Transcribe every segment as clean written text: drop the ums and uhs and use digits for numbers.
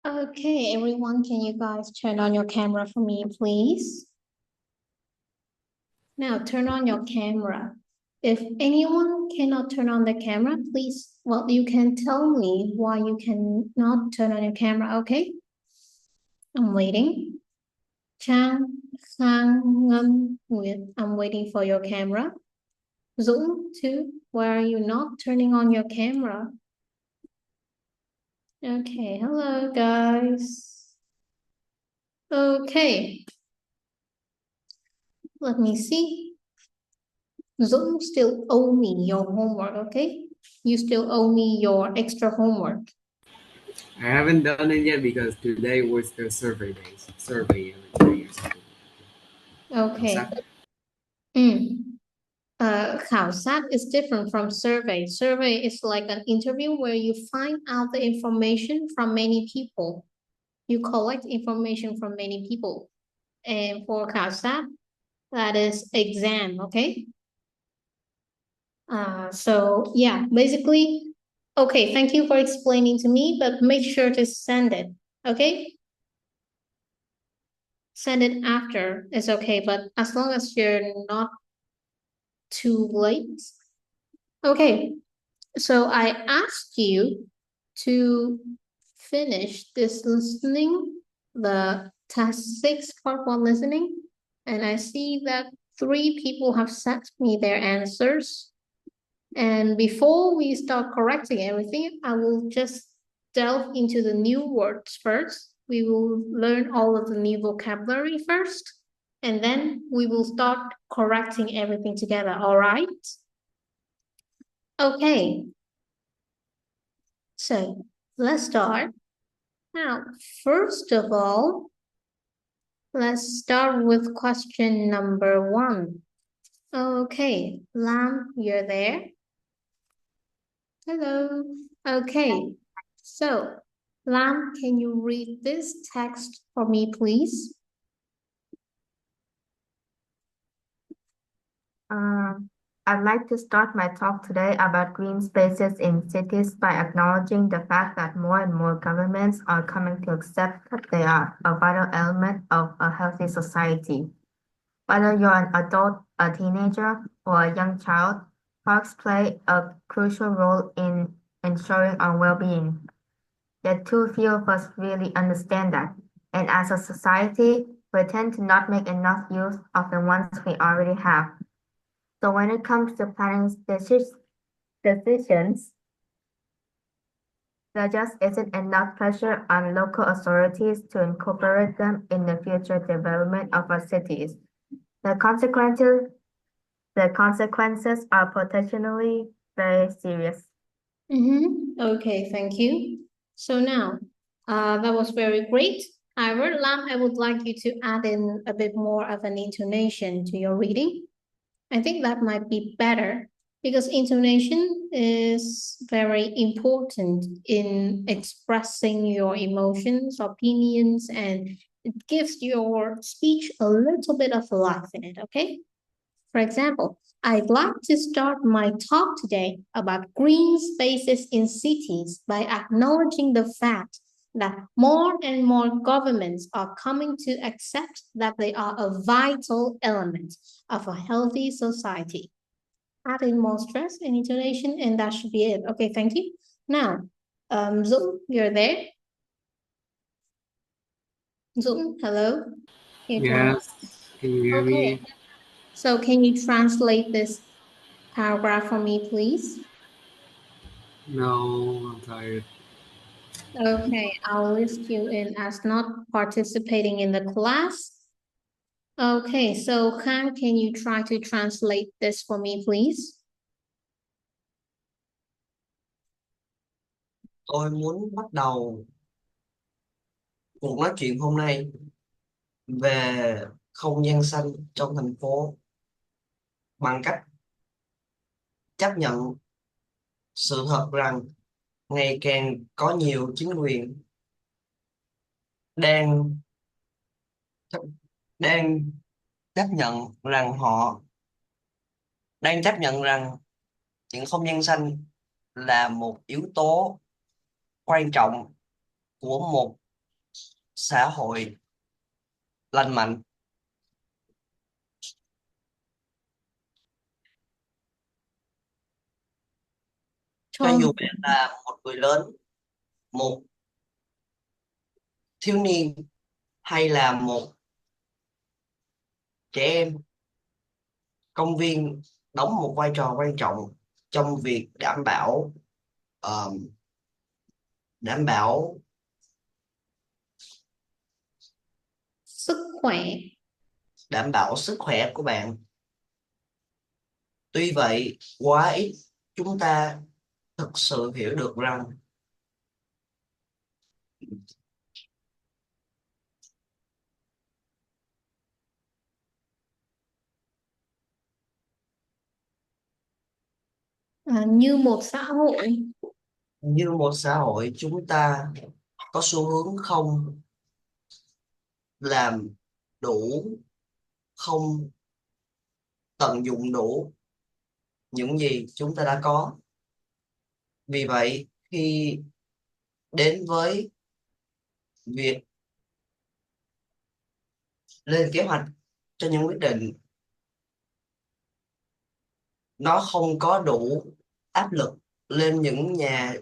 Okay, everyone, can you guys turn on your camera for me, please? Now, turn on your camera. If anyone cannot turn on the camera, please, well, you can tell me why you cannot turn on your camera, okay? I'm waiting. Trang, Khang, Ngân, Nguyệt, I'm waiting for your camera. Dũng, too, why are you not turning on your camera? Okay, hello, guys. Okay, let me see. Dũng still owe me your homework, okay? You still owe me your extra homework. I haven't done it yet because today was the survey days. Survey every day or something. Okay. Khảo Khảo sát is different from survey. Survey is like an interview where you find out the information from many people. You collect information from many people. And for khảo sát, that is exam, okay? So yeah, basically, okay, thank you for explaining to me, but make sure to send it, okay? Send it after is okay, but as long as you're not too late. Okay, so I asked you to finish this listening, the task 6 part 1 listening, and I see that 3 people have sent me their answers. And before we start correcting everything, I will just delve into the new words first. We will learn all of the new vocabulary first, and then we will start correcting everything together, all right? Okay, so let's start. Now, first of all, let's start with question number 1. Okay, Lam, you're there? Hello. Okay, so Lam, can you read this text for me, please? I'd like to start my talk today about green spaces in cities by acknowledging the fact that more and more governments are coming to accept that they are a vital element of a healthy society. Whether you're an adult, a teenager, or a young child, parks play a crucial role in ensuring our well-being. Yet too few of us really understand that, and as a society, we tend to not make enough use of the ones we already have. So when it comes to planning decisions, there just isn't enough pressure on local authorities to incorporate them in the future development of our cities. The consequences are potentially very serious. Okay, thank you. So now, that was very great. However, Lam, I would like you to add in a bit more of an intonation to your reading. I think that might be better because intonation is very important in expressing your emotions, opinions, and it gives your speech a little bit of life in it, okay? For example, I'd like to start my talk today about green spaces in cities by acknowledging the fact that more and more governments are coming to accept that they are a vital element of a healthy society. Add in more stress and intonation, and that should be it. Okay, thank you. Now, Dũng, you're there? Dũng, hello? Yes, can you hear Okay, me? so can you translate this paragraph for me, please? No, I'm tired. Okay, I'll list you in as not participating in the class. Okay, so Han, can you try to translate this for me, please? Tôi muốn bắt đầu cuộc nói chuyện hôm nay về không gian xanh trong thành phố bằng cách chấp nhận sự thật rằng ngày càng có nhiều chính quyền đang đang chấp nhận rằng họ đang chấp nhận rằng những không gian xanh là một yếu tố quan trọng của một xã hội lành mạnh. Cho dù bạn là một người lớn, một thiếu niên hay là một trẻ em, công viên đóng một vai trò quan trọng trong việc đảm bảo sức khỏe. đảm bảo sức khỏe của bạn. Tuy vậy, quá ít chúng ta thực sự hiểu được rằng Như một xã hội. như một xã hội chúng ta có xu hướng không làm đủ, không tận dụng đủ những gì chúng ta đã có. Vì vậy, khi đến với việc lên kế hoạch cho những quyết định, nó không có đủ áp lực lên những nhà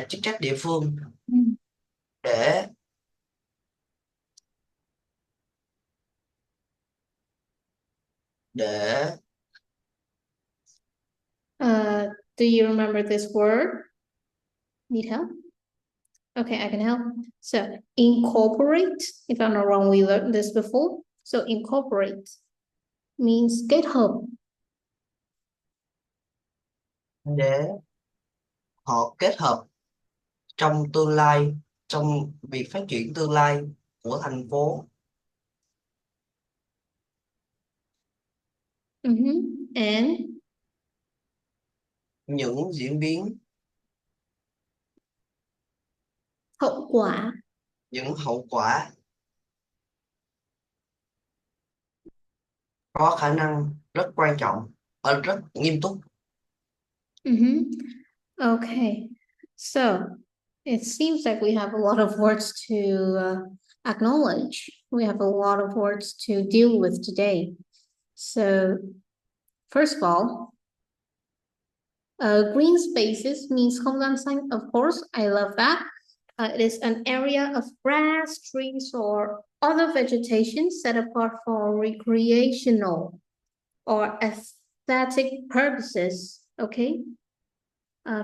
chức trách địa phương để để Do you remember this word? Need help? Okay, I can help. So incorporate, if I'm not wrong, we learned this before. So incorporate means kết hợp. để họ kết hợp trong tương lai, trong việc phát triển tương lai của thành phố. And Những diễn biến, hậu quả. những hậu quả có khả năng rất quan trọng và rất nghiêm túc. Okay, so it seems like we have a lot of words to acknowledge. We have a lot of words to deal with today. So first of all, green spaces means không gian xanh. Of course, I love that. It is an area of grass, trees, or other vegetation set apart for recreational or aesthetic purposes. Okay.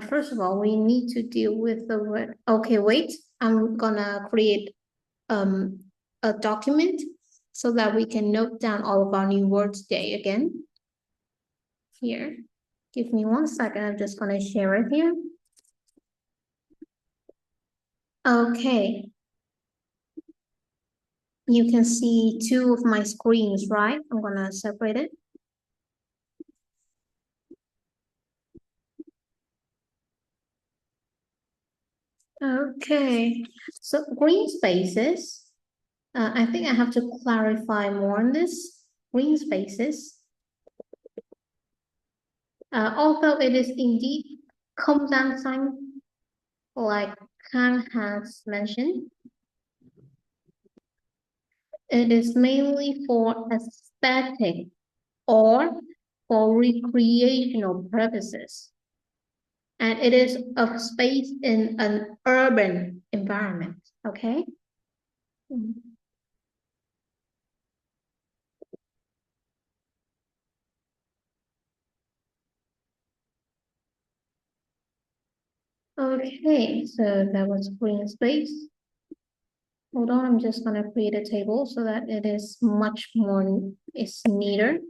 First of all, we need to deal with the word. Okay, wait. I'm gonna create a document so that we can note down all of our new words today again. Here, give me 1 second. I'm just gonna share it here. Okay. You can see 2 of my screens, right? I'm gonna separate it. Okay, so green spaces. I think I have to clarify more on this. Green spaces. Although it is indeed không gian xanh, like Kang has mentioned, it is mainly for aesthetic or for recreational purposes. And it is of space in an urban environment, okay? Okay, so that was green space. Hold on, I'm just gonna create a table so that it is much more, it's neater.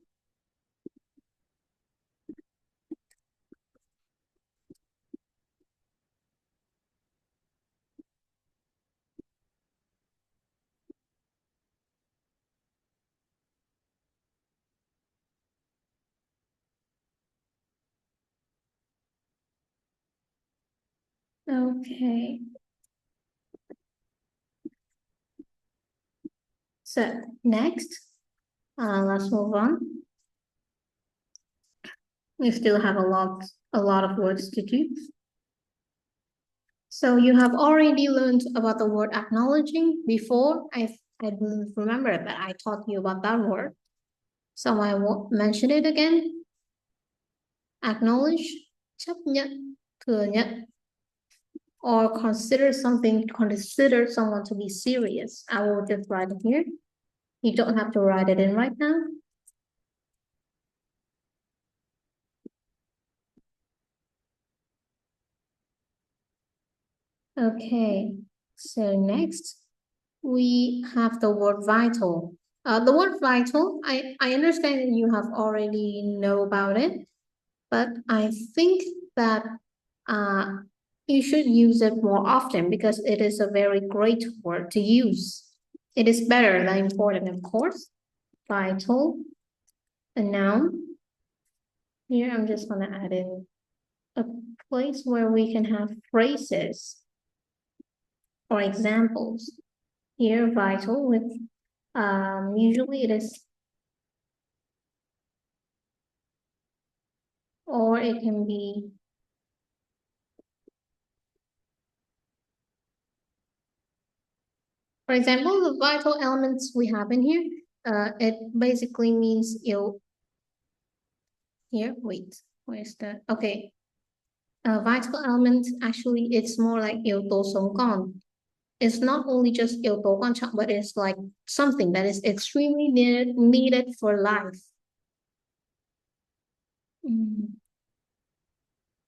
Okay. So next, let's move on. We still have a lot of words to do. So you have already learned about the word acknowledging before. I remember that I taught you about that word. So I will mention it again. Acknowledge, chấp nhận, thừa nhận, or consider someone to be serious. I will just write it here. You don't have to write it in right now. Okay, so next we have the word vital. The word vital, I understand that you have already know about it, but I think that you should use it more often because it is a very great word to use. It is better than important, of course. Vital, a noun. Here I'm just gonna add in a place where we can have phrases or examples. Here, vital with usually it is, or it can be for example, the vital elements we have in here, it basically means ill. Here, wait, where's the, okay. Vital element, actually, it's more like yếu tố sống còn. It's not only just yếu tố quan trọng, but it's like something that is extremely needed for life.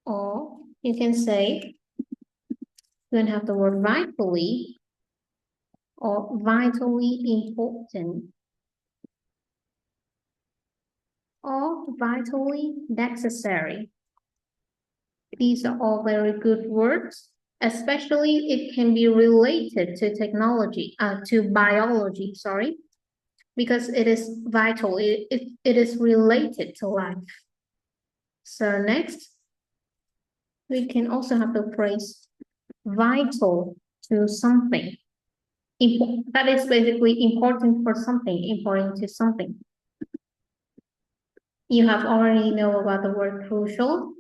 Or you can say, you can have the word vitally or vitally important or vitally necessary. These are all very good words, especially it can be related to technology, to biology, sorry, because it is vital, it is related to life. So next, we can also have the phrase vital to something. That is basically important for something, important to something. You have already know about the word crucial.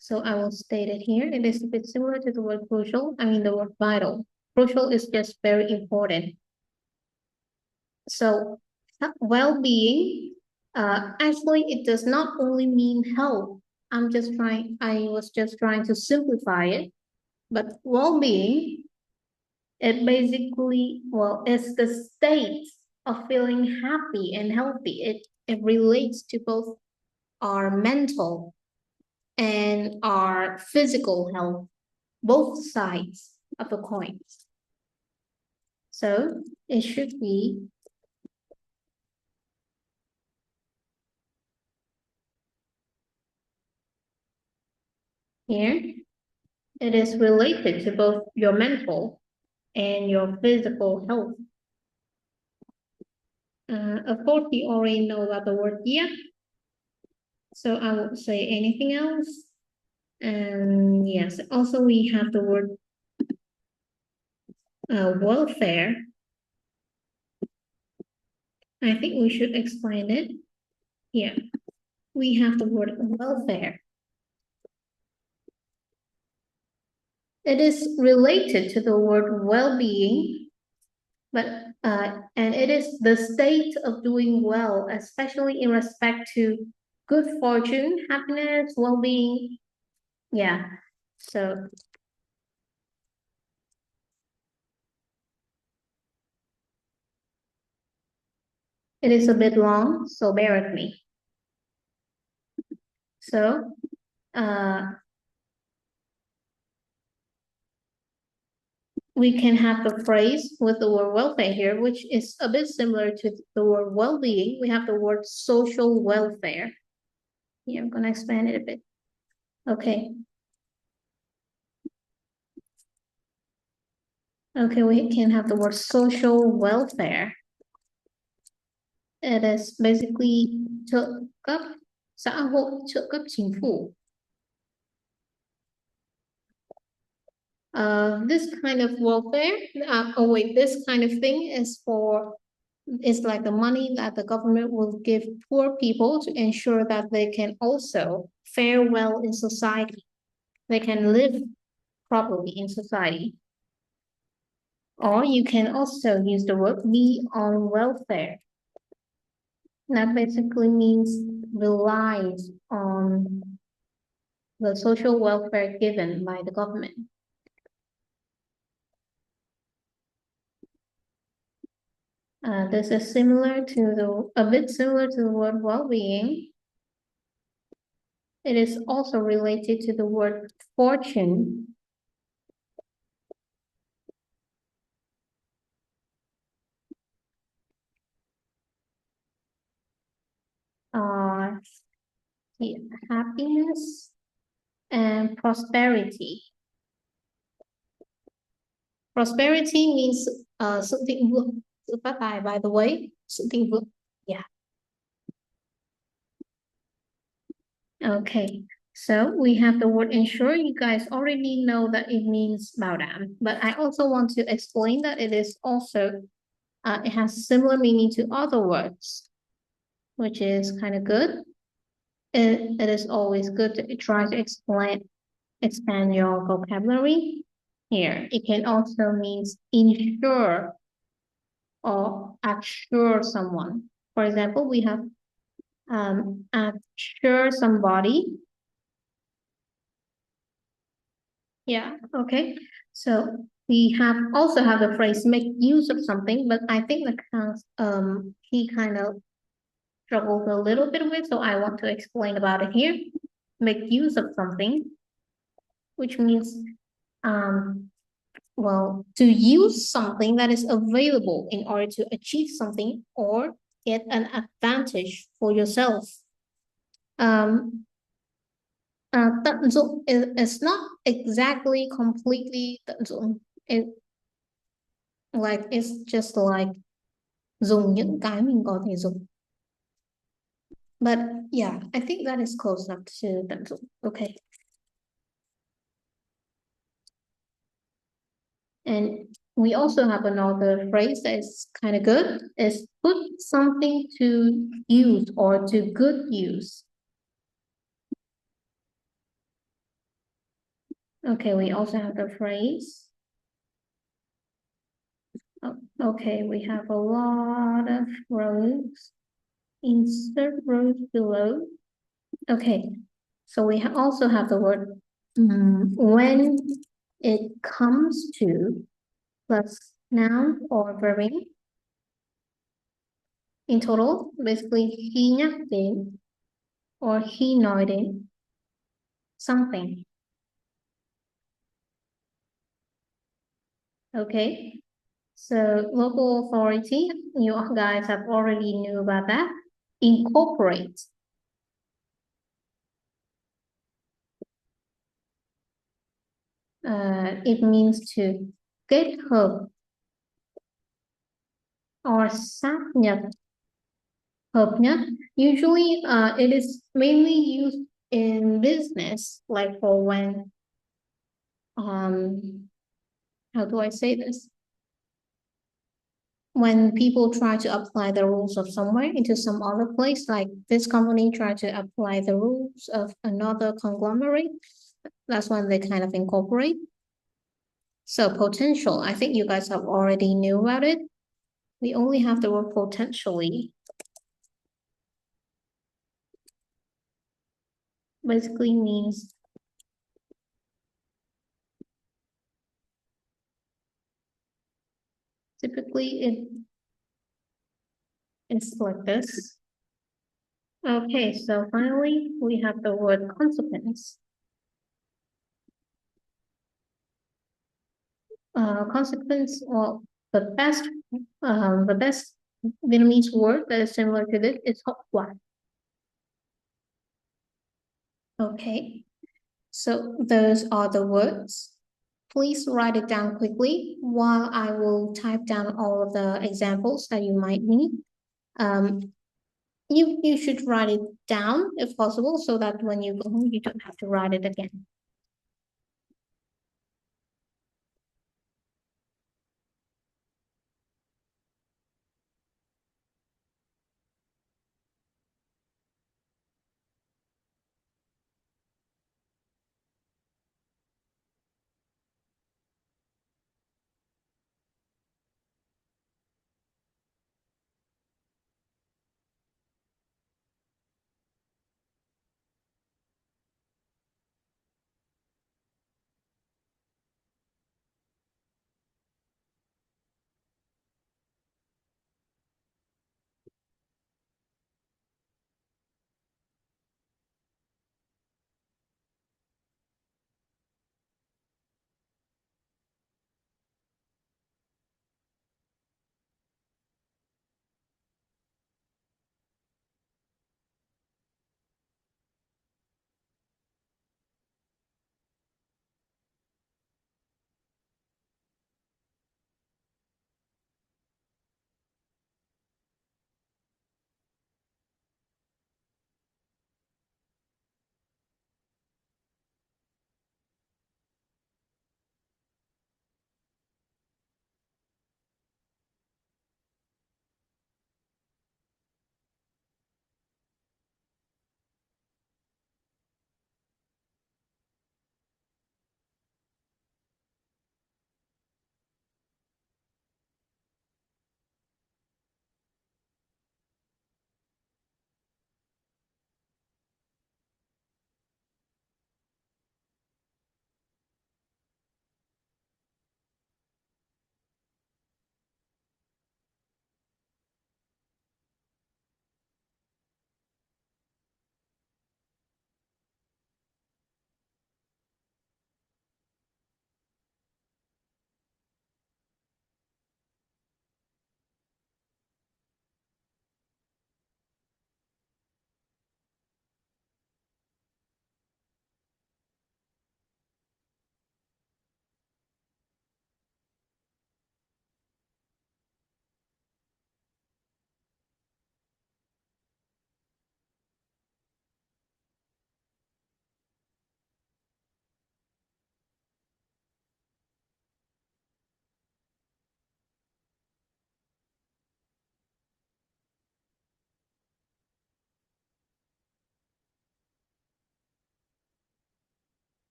So I will state it here. It is a bit similar to the word crucial. I mean the word vital. Crucial is just very important. So well-being, actually it does not only mean health. I was just trying to simplify it. But well-being, it basically, well, it's the state of feeling happy and healthy. It relates to both our mental and our physical health, both sides of the coin. So it should be here. It is related to both your mental and your physical health. Of course, we already know about the word yeah. So I won't say anything else. And yes, also we have the word welfare. I think we should explain it. Yeah, we have the word welfare. It is related to the word well-being, but and it is the state of doing well, especially in respect to good fortune, happiness, well-being. Yeah, so it is a bit long, so bear with me. So we can have the phrase with the word welfare here, which is a bit similar to the word well-being. We have the word social welfare. Yeah, I'm gonna expand it a bit. Okay. Okay, we can have the word social welfare. It is basically trợ cấp xã hội, trợ cấp chính phủ. This kind of welfare, this kind of thing is like the money that the government will give poor people to ensure that they can also fare well in society. They can live properly in society. Or you can also use the word be on welfare. That basically means relies on the social welfare given by the government. This is a bit similar to the word well-being. It is also related to the word fortune. Happiness and prosperity. Prosperity means sự thịnh vượng, sự phát tài, by the way, sự thịnh vượng. Yeah. Okay, so we have the word ensure. You guys already know that it means bảo đảm, but I also want to explain that it is also, it has similar meaning to other words, which is kind of good. It is always good to try to expand your vocabulary. Here, it can also mean insure or assure someone. For example, we have assure somebody. Yeah, okay. So we also have the phrase make use of something, but I think that he kind of struggled a little bit with, so I want to explain about it here. Make use of something, which means well, to use something that is available in order to achieve something or get an advantage for yourself. Tận dụng is not exactly completely tận dụng. It's just like dùng những cái mình có thể dùng. But yeah, I think that is close enough to tận dụng. Okay. And we also have another phrase that is kind of good, is put something to use or to good use. Okay, we also have the phrase. Oh, okay, we have a lot of rows. Insert rows below. Okay, so we also have the word when it comes to plus noun or verb. In total, basically khi nhắc đến or khi nói đến something. Okay, so local authority, you guys have already knew about that. Incorporate. It means to kết hợp or sáp nhập, hợp nhất. Usually, it is mainly used in business, like for when, how do I say this? When people try to apply the rules of somewhere into some other place, like this company try to apply the rules of another conglomerate, that's when they kind of incorporate. So potential, I think you guys have already knew about it. We only have the word potentially. Basically means typically it's like this. Okay, so finally we have the word consequence. Consequence, well, the best Vietnamese word that is similar to this is hậu quả. Okay, so those are the words. Please write it down quickly while I will type down all of the examples that you might need. You should write it down if possible, so that when you go home, you don't have to write it again.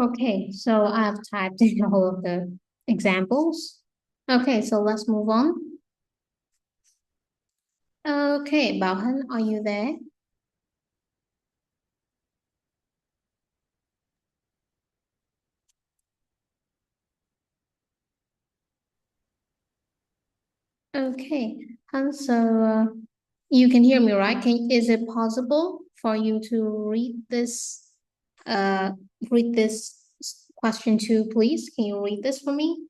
Okay, so I've typed in all of the examples. Okay, so let's move on. Okay, Bảo Hân, are you there? Okay, and so you can hear me, right? Is it possible for you to read this question two, please? Can you read this for me?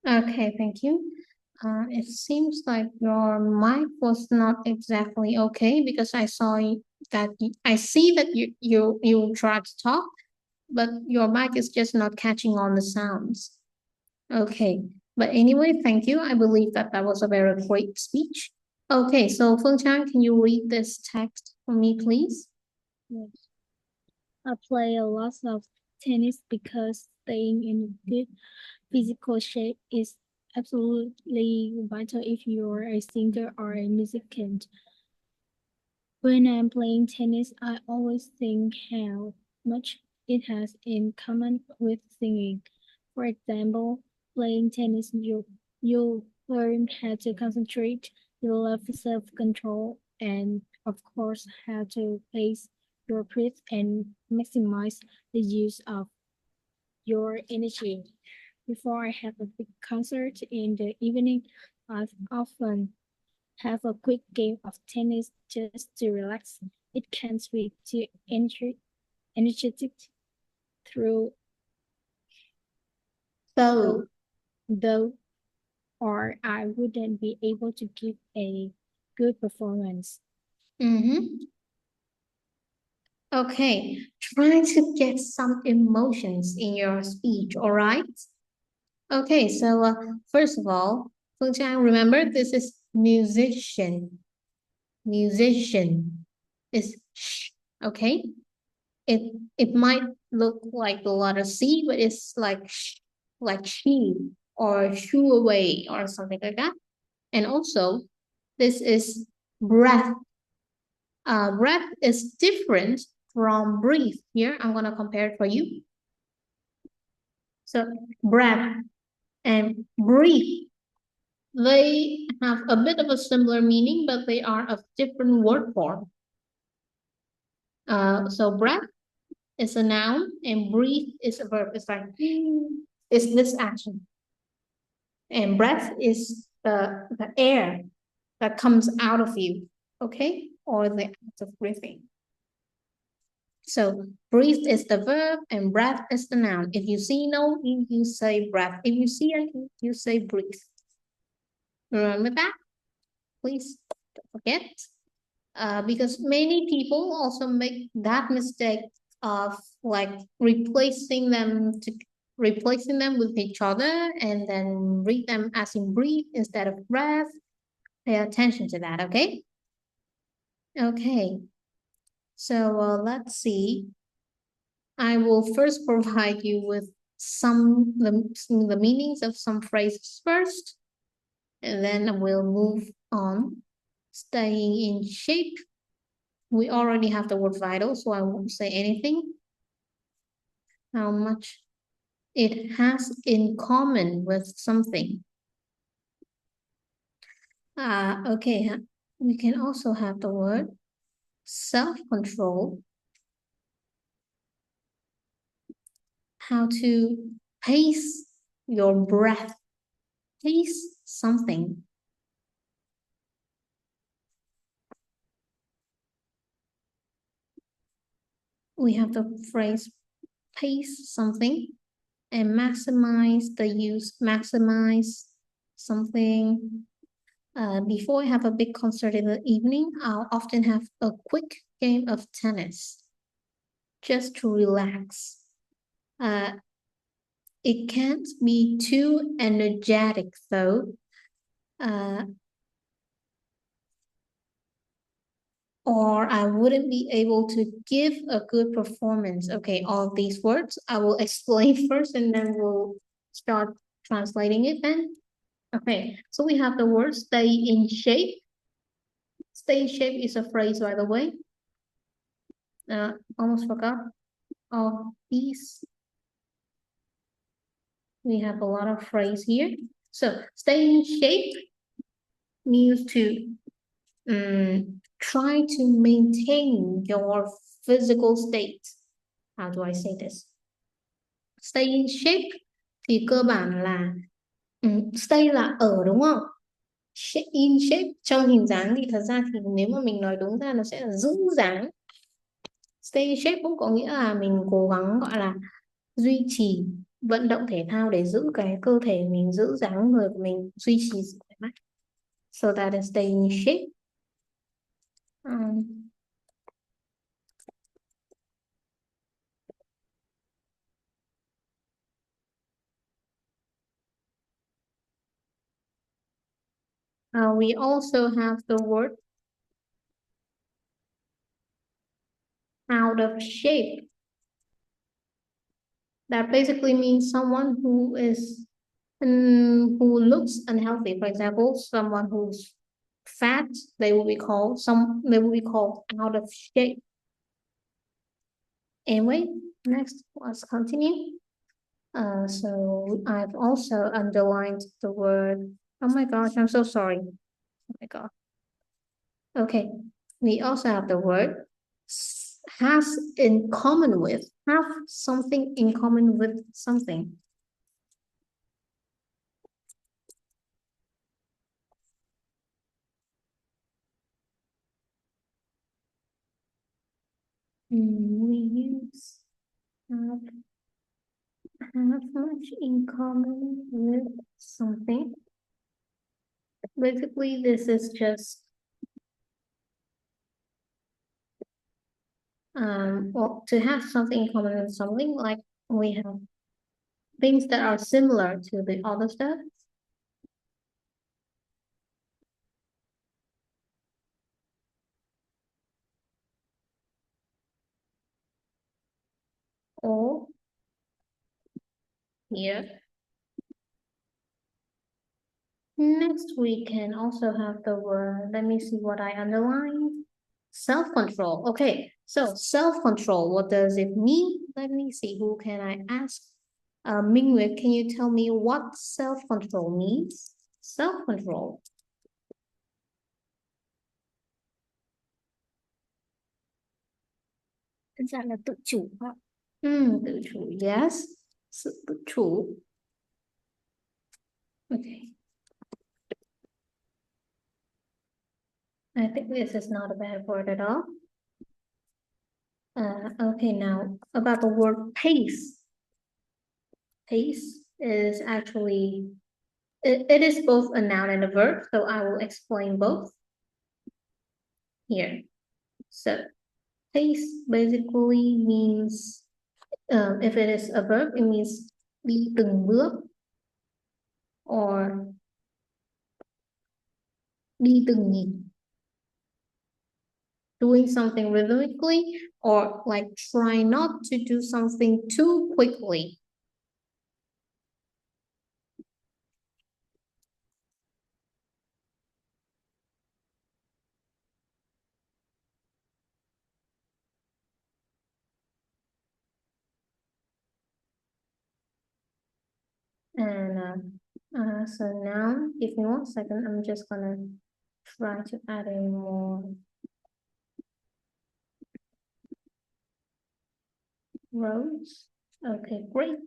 Okay, thank you. It seems like your mic was not exactly okay because I see that you tried to talk, but your mic is just not catching on the sounds. Okay, but anyway, thank you. I believe that that was a very great speech. Okay, so Phương Trang, can you read this text for me, please? Yes. I play a lot of tennis because staying in good physical shape is absolutely vital if you're a singer or a musician. When I'm playing tennis, I always think how much it has in common with singing. For example, playing tennis, you learn how to concentrate, you love self-control, and of course, how to pace your breath and maximize the use of your energy. Before I have a big concert in the evening, I often have a quick game of tennis just to relax. It can be too energetic through So, though, or I wouldn't be able to give a good performance. Okay, try to get some emotions in your speech, all right? Okay, so first of all, Phương Trang, remember this is musician. Musician is sh, okay? It might look like the letter C, but it's like sh, like she or shoo away or something like that. And also, this is breath. Breath is different from breathe. Here, I'm gonna compare it for you. So breath and breathe, they have a bit of a similar meaning, but they are of different word form. So breath is a noun and breathe is a verb. It's like it's this action. And breath is the air that comes out of you, okay? Or the act of breathing. So breathe is the verb and breath is the noun. If you see no, you say breath. If you see it, you say breathe. Remember that? Please don't forget. Because many people also make that mistake of like replacing them with each other and then read them as in breathe instead of breath. Pay attention to that, okay? Okay. So let's see. I will first provide you with some of the meanings of some phrases first, and then we'll move on. Staying in shape. We already have the word vital, so I won't say anything. How much it has in common with something. Okay, we can also have the word self-control. How to pace your breath. Pace something. we have the phrase pace something and maximize the use, maximize something. Before I have a big concert in the evening, I'll often have a quick game of tennis just to relax. It can't be too energetic though. Or I wouldn't be able to give a good performance. Okay, all of these words I will explain first and then we'll start translating it then. Okay, so we have the word stay in shape. Stay in shape is a phrase, by the way. Almost forgot all these. We have a lot of phrase here. So stay in shape means to try to maintain your physical state. How do I say this? Stay in shape thì cơ bản là stay là ở đúng không? In shape trong hình dáng thì thật ra thì nếu mà mình nói đúng ra nó sẽ là giữ dáng. Stay in shape cũng có nghĩa là mình cố gắng gọi là duy trì vận động thể thao để giữ cái cơ thể mình, giữ dáng người của mình duy trì khỏe mạnh. So that is stay in shape. We also have the word out of shape. That basically means someone who looks unhealthy. For example, someone who's fat, they will be called out of shape. Anyway, next, let's continue. So I've also underlined the word. Oh my gosh, I'm so sorry. Oh my God. Okay, we also have the word have in common with, have something in common with something. We use have much in common with something. Basically, this is just well, to have something in common with something, like we have things that are similar to the other stuff. Or here. Next, we can also have the word, let me see what I underlined. Self-control. Okay, so self-control, what does it mean? Let me see, who can I ask? Minh, can you tell me what self-control means? Self-control. Thực ra là tự chủ ạ. Tự chủ, yes. Sự tự chủ. Okay. I think this is not a bad word at all. Okay, now about the word pace. Pace is actually, it is both a noun and a verb, so I will explain both here. So pace basically means, if it is a verb, it means đi từng bước or đi từng nhịp. Doing something rhythmically or like try not to do something too quickly. And so now, give me 1 second, I'm just gonna try to add in more rows. Okay, great.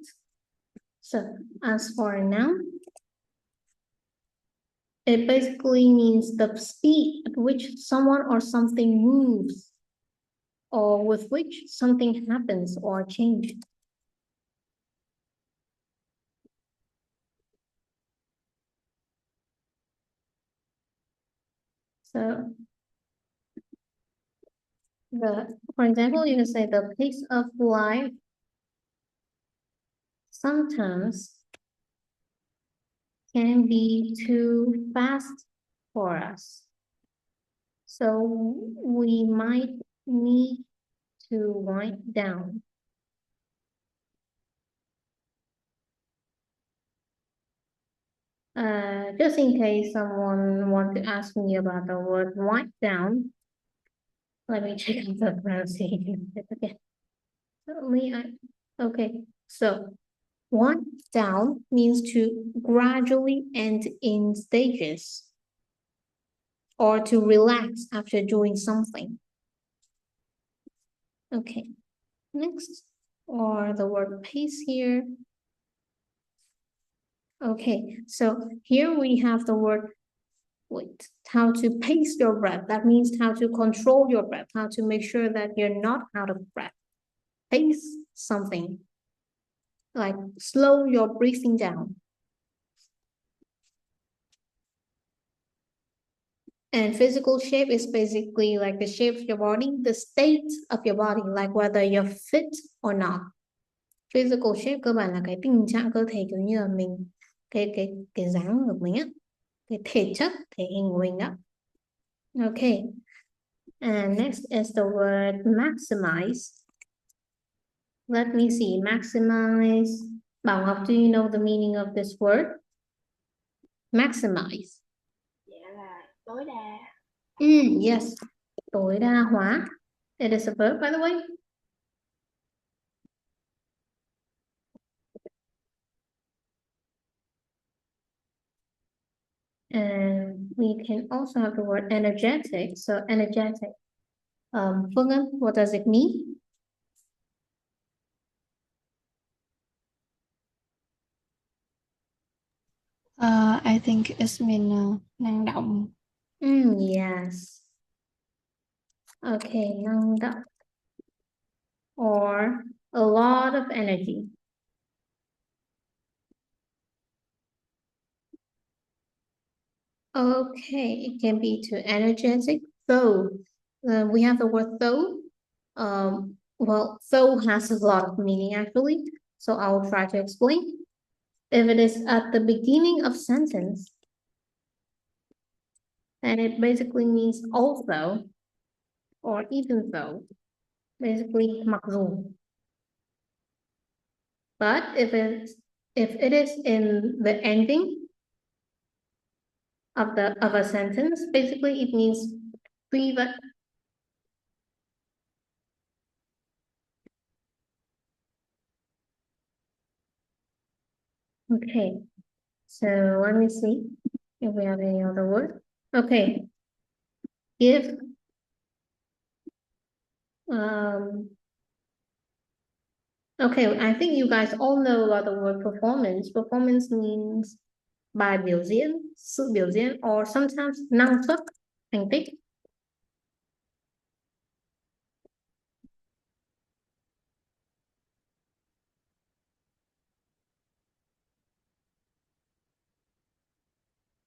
So as for now, it basically means the speed at which someone or something moves. or with which something happens or changes. So for example, you can say the pace of life sometimes can be too fast for us. So we might need to wind down. Just in case someone wants to ask me about the word wind down, let me check out the pronunciation again. Okay, so wind down means to gradually end in stages or to relax after doing something. Okay, next, or the word pace here. Okay, so here we have the word how to pace your breath. That means how to control your breath, how to make sure that you're not out of breath. Pace something, like slow your breathing down. And physical shape is basically like the shape of your body, the state of your body, like whether you're fit or not. Physical shape cơ bản là cái tình trạng cơ thể kiểu như là mình cái dáng của mình á, cái thể chất, thể hình của mình đó. Okay. And next is the word maximize. Let me see, maximize. Bảo Ngọc, do you know the meaning of this word? Maximize. Dạ là tối đa. Yes, tối đa hóa. It is a verb, by the way. And we can also have the word energetic. So energetic. Phương Anh, what does it mean? I think it's mean năng động. Yes. Okay, năng động. Or a lot of energy. Okay, it can be too energetic, though. We have the word though. Well, though has a lot of meaning actually, so I will try to explain. If it is at the beginning of sentence, then it basically means although or even though, basically mặc dù. But if it is in the ending of a sentence, basically it means tuy vậy. Okay, so let me see if we have any other word. Okay, give okay, I think you guys all know about the word performance. Performance means bài biểu diễn, sự biểu diễn, or sometimes năng suất, thành tích.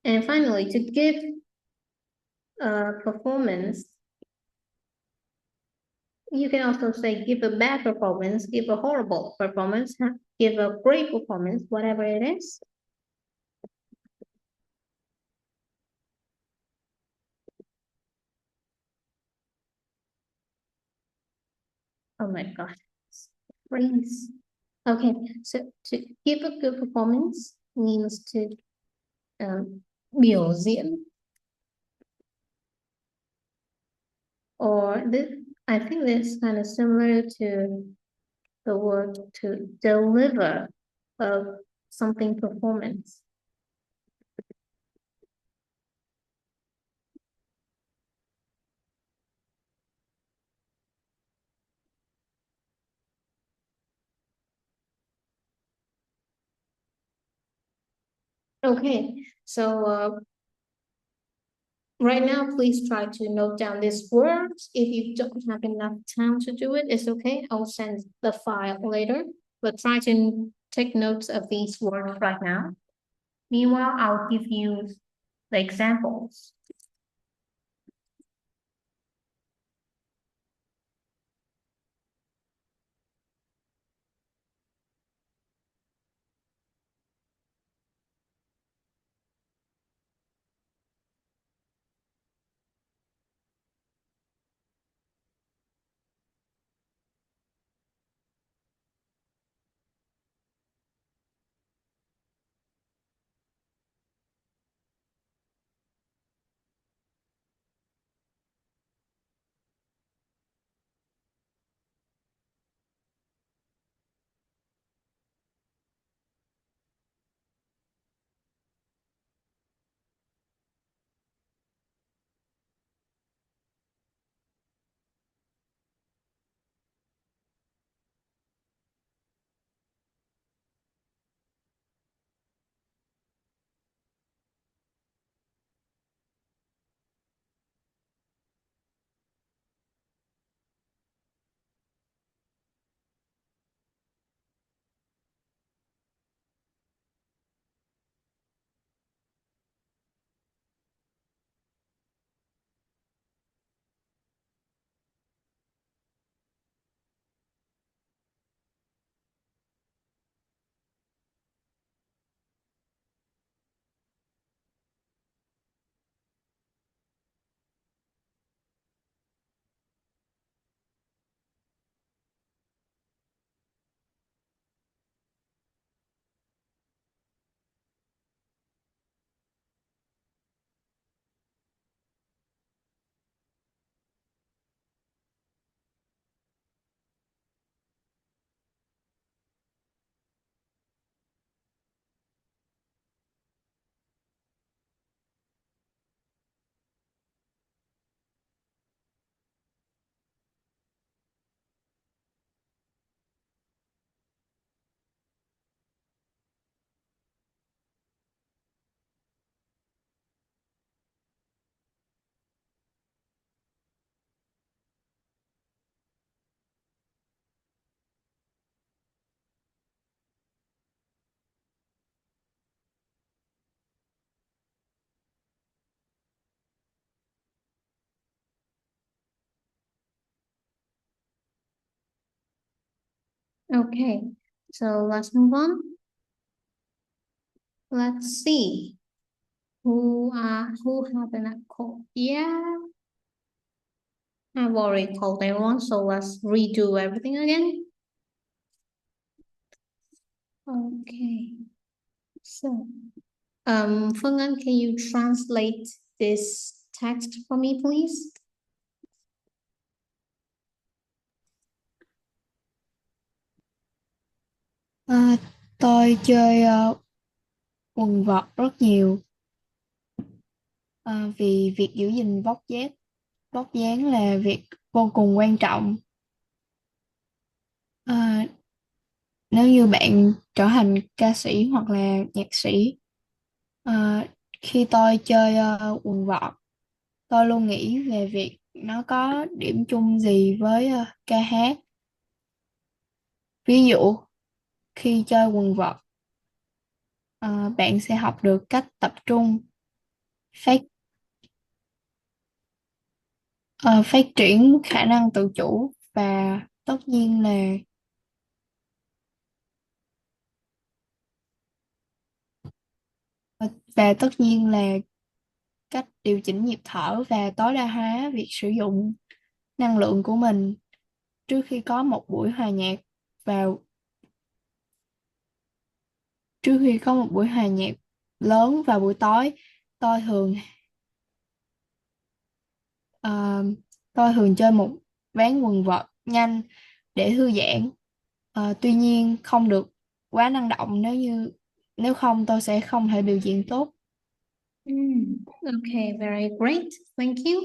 And finally, to give a performance, you can also say give a bad performance, give a horrible performance, give a great performance, whatever it is. Oh my God, freeze. Okay, so to give a good performance means to biểu diễn. Or this, I think this is kind of similar to the word to deliver of something performance. Okay, so Right now, please try to note down these words. If you don't have enough time to do it, it's okay. I will send the file later, but try to take notes of these words right now. Meanwhile, I'll give you the examples. Okay, so let's move on. Let's see who haven't I called? Yeah, I've already called everyone, so let's redo everything again. Okay, so Phuong Anh, can you translate this text for me, please? Tôi chơi quần vợt rất nhiều. Vì việc giữ gìn vóc dáng là việc vô cùng quan trọng. Nếu như bạn trở thành ca sĩ hoặc là nhạc sĩ, khi tôi chơi quần vợt, tôi luôn nghĩ về việc nó có điểm chung gì với ca hát. Ví dụ, khi chơi quần vợt, bạn sẽ học được cách tập trung, phát phát triển khả năng tự chủ và tất nhiên là cách điều chỉnh nhịp thở và tối đa hóa việc sử dụng năng lượng của mình trước khi có một buổi hòa nhạc lớn vào buổi tối. Tôi thường tôi thường chơi một ván quần vợt nhanh để thư giãn. Tuy nhiên không được quá năng động, nếu không tôi sẽ không thể biểu diễn tốt. Okay, very great. Thank you.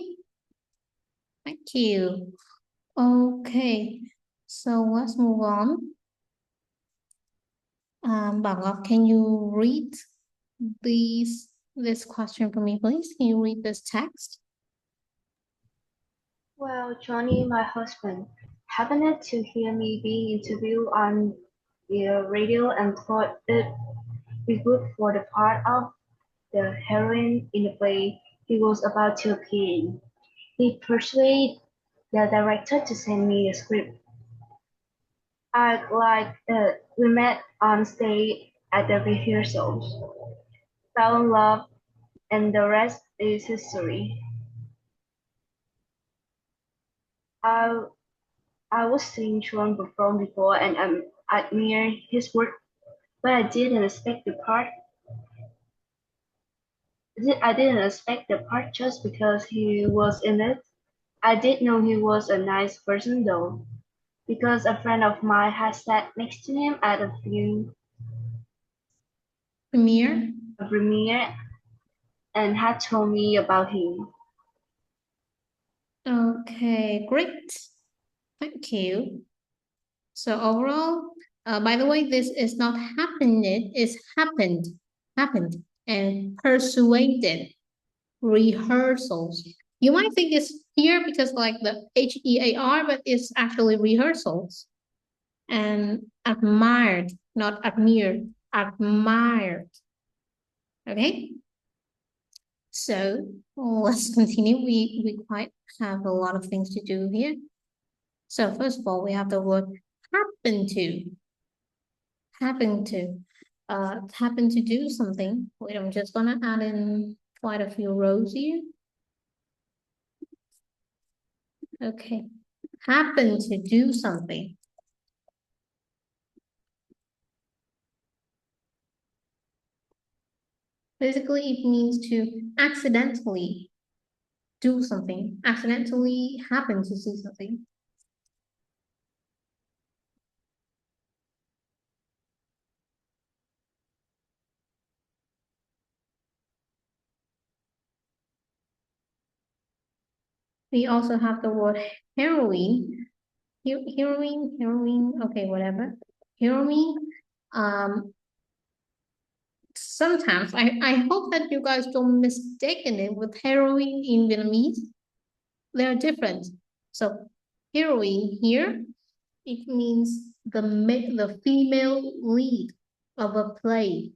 Thank you. Okay, so let's move on. Bảo Ngọc, can you read these this question for me, please? Can you read this text? Well, Johnny, my husband, happened to hear me being interviewed on the radio and thought it'd be good for the part of the heroine in the play he was about to appear in. He persuaded the director to send me the script. We met on stage at the rehearsals, fell in love, and the rest is history. I was seeing Trung perform before and admire his work, but I didn't expect the part. I didn't expect the part just because he was in it. I did know he was a nice person though, because a friend of mine had sat next to him at a premiere and had told me about him. Okay, great. Thank you. So overall, by the way, this is not happened, it's happened, and persuaded, rehearsals. You might think it's here because like the HEAR, but it's actually rehearsals. And admired, not admired, admired. Okay? So let's continue. We quite have a lot of things to do here. So first of all, we have the word happen to. Happen to. Happen to do something. Wait, I'm just gonna add in quite a few rows here. Okay. Happen to do something. Basically, it means to accidentally do something, accidentally happen to see something. We also have the word heroine. Heroine, okay, whatever. Heroine, sometimes, I hope that you guys don't mistaken it with heroine in Vietnamese. They're different. So heroine here, it means the female lead of a play.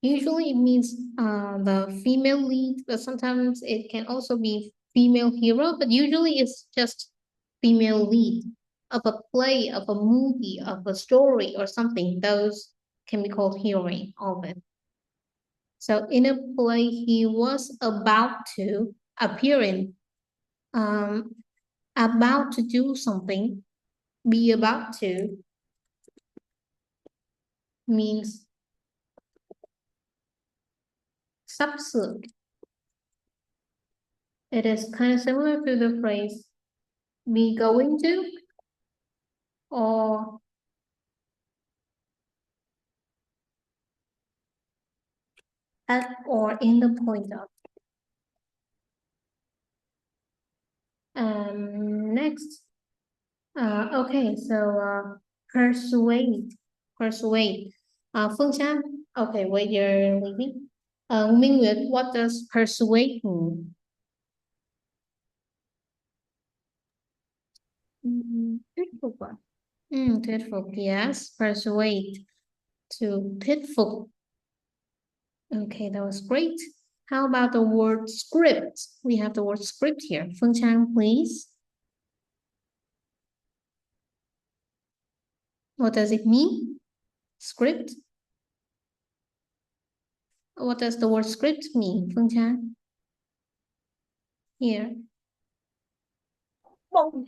Usually it means the female lead, but sometimes it can also be female hero, but usually it's just female lead of a play, of a movie, of a story or something. Those can be called heroine, all of it. So in a play, he was about to appear in, about to do something, be about to means sắp sửa. It is kind of similar to the phrase be going to or at or in the point of. Next. Okay, so persuade. Phương Trang. Okay, wait, you're leaving. Minh Nguyệt, what does persuade mean? Thuyết phục ạ. Thuyết phục, yes. Persuade. To thuyết phục. Okay, that was great. How about the word script? We have the word script here. Phương Trang, please. What does it mean? Script? What does the word script mean, Phương Trang? Here.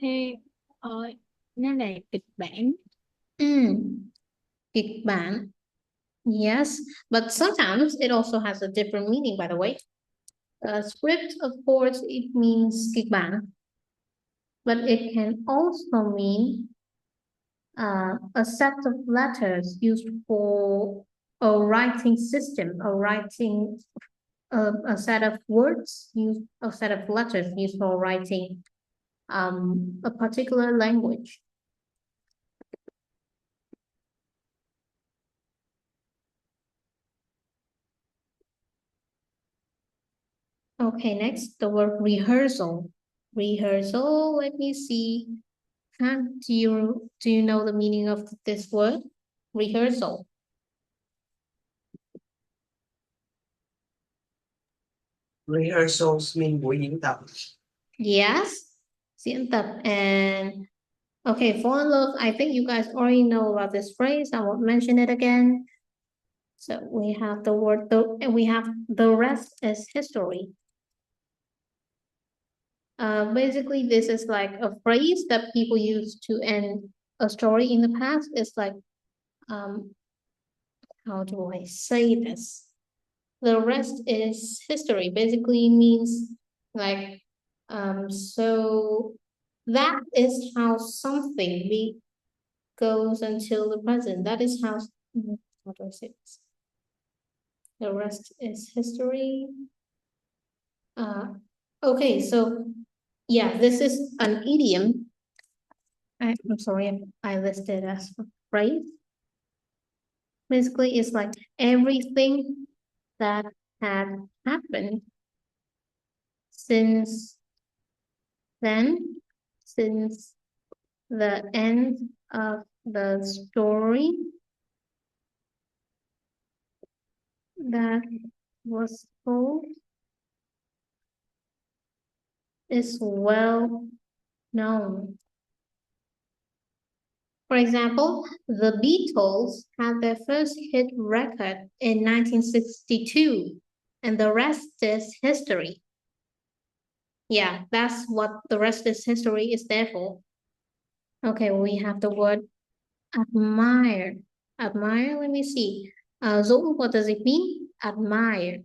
Thì nó là kịch bản. Kịch bản. Yes, but sometimes it also has a different meaning, by the way. Script, of course, it means kịch bản, but it can also mean a set of letters used for a writing system, a set of words, a set of letters used for writing a particular language. Okay, next, the word rehearsal. Rehearsal, let me see. Huh? Do you know the meaning of this word? Rehearsal. Rehearsals mean buổi diễn tập. Yes, diễn tập. And okay, fall in love, I think you guys already know about this phrase. I won't mention it again. So we have the word, we have the rest is history. Basically, this is like a phrase that people use to end a story in the past. It's like, how do I say this? The rest is history. Basically means like, so that is how something goes until the present. That is how do I say this? The rest is history. Okay, so yeah, this is an idiom. I'm sorry, I listed as a phrase. Basically, it's like everything that had happened since then, since the end of the story that was told is well known. For example, the Beatles had their first hit record in 1962, and the rest is history. Yeah, that's what the rest is history is there for. Okay, we have the word admire. Admire, let me see. Dũng, what does it mean? Admire.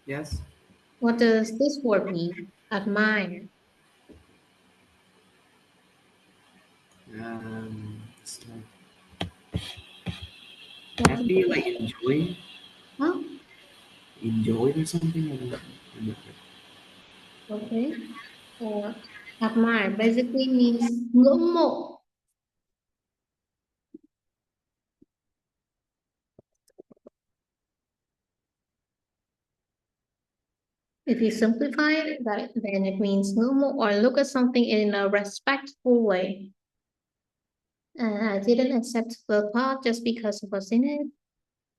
Yes. What does this word mean? Admire. It's like happy, like enjoy, Huh? enjoy or something. I'm not sure. Okay. Admire basically means ngưỡng mộ. If you simplify it, then it means ngưỡng mộ or look at something in a respectful way. I didn't accept the part just because it was in it.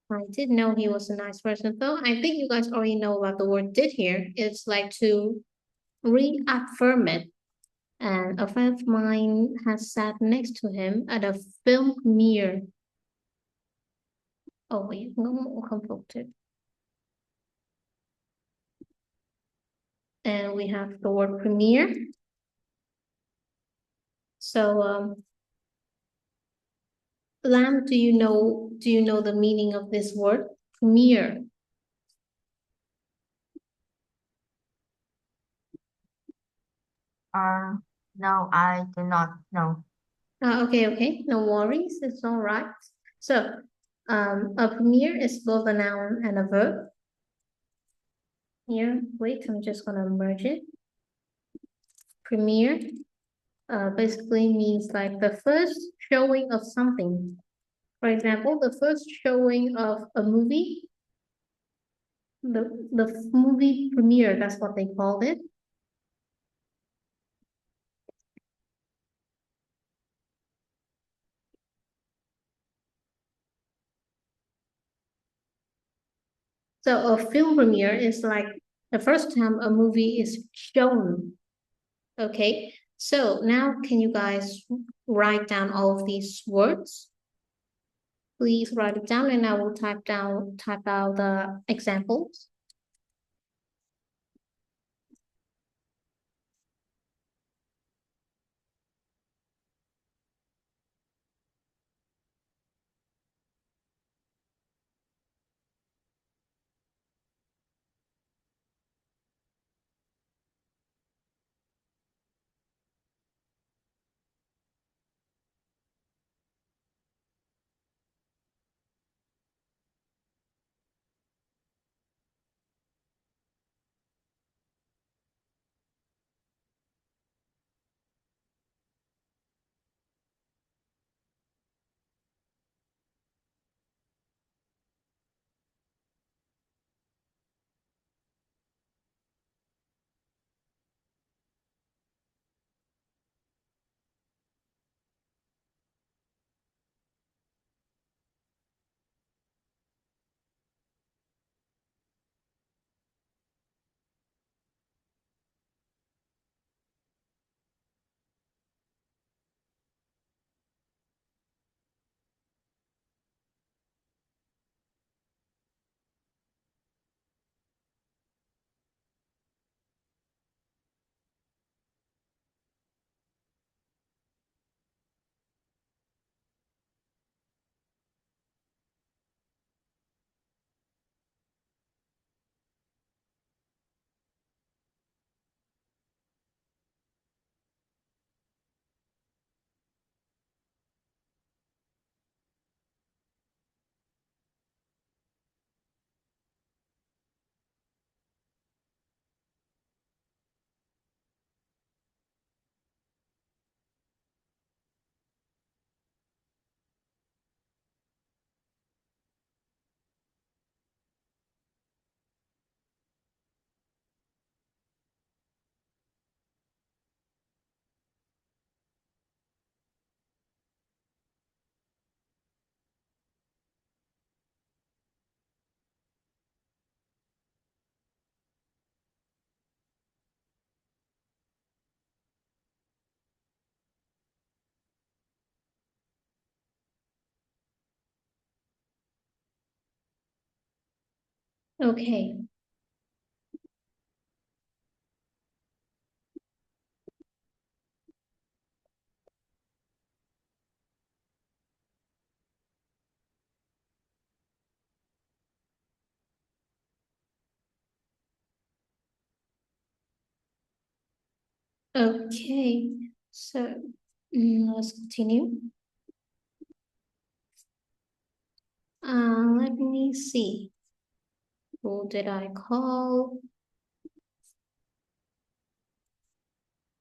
I did know he was a nice person, though. I think you guys already know about the word did here. It's like to reaffirm it. And a friend of mine has sat next to him at a film premiere. Oh wait, ngưỡng mộ không phục too. And we have the word premiere. So, Lam, do you know the meaning of this word? Premiere. No, I do not know. Okay, no worries, it's all right. So, a premiere is both a noun and a verb. Here, wait, I'm just gonna merge it. Premiere, basically means like the first showing of something. For example, the first showing of a movie, the movie premiere, that's what they called it. So a film premiere is like the first time a movie is shown. Okay, so now can you guys write down all of these words? Please write it down and I will type out the examples. Okay. Okay, so let's continue. Let me see. Who did I call?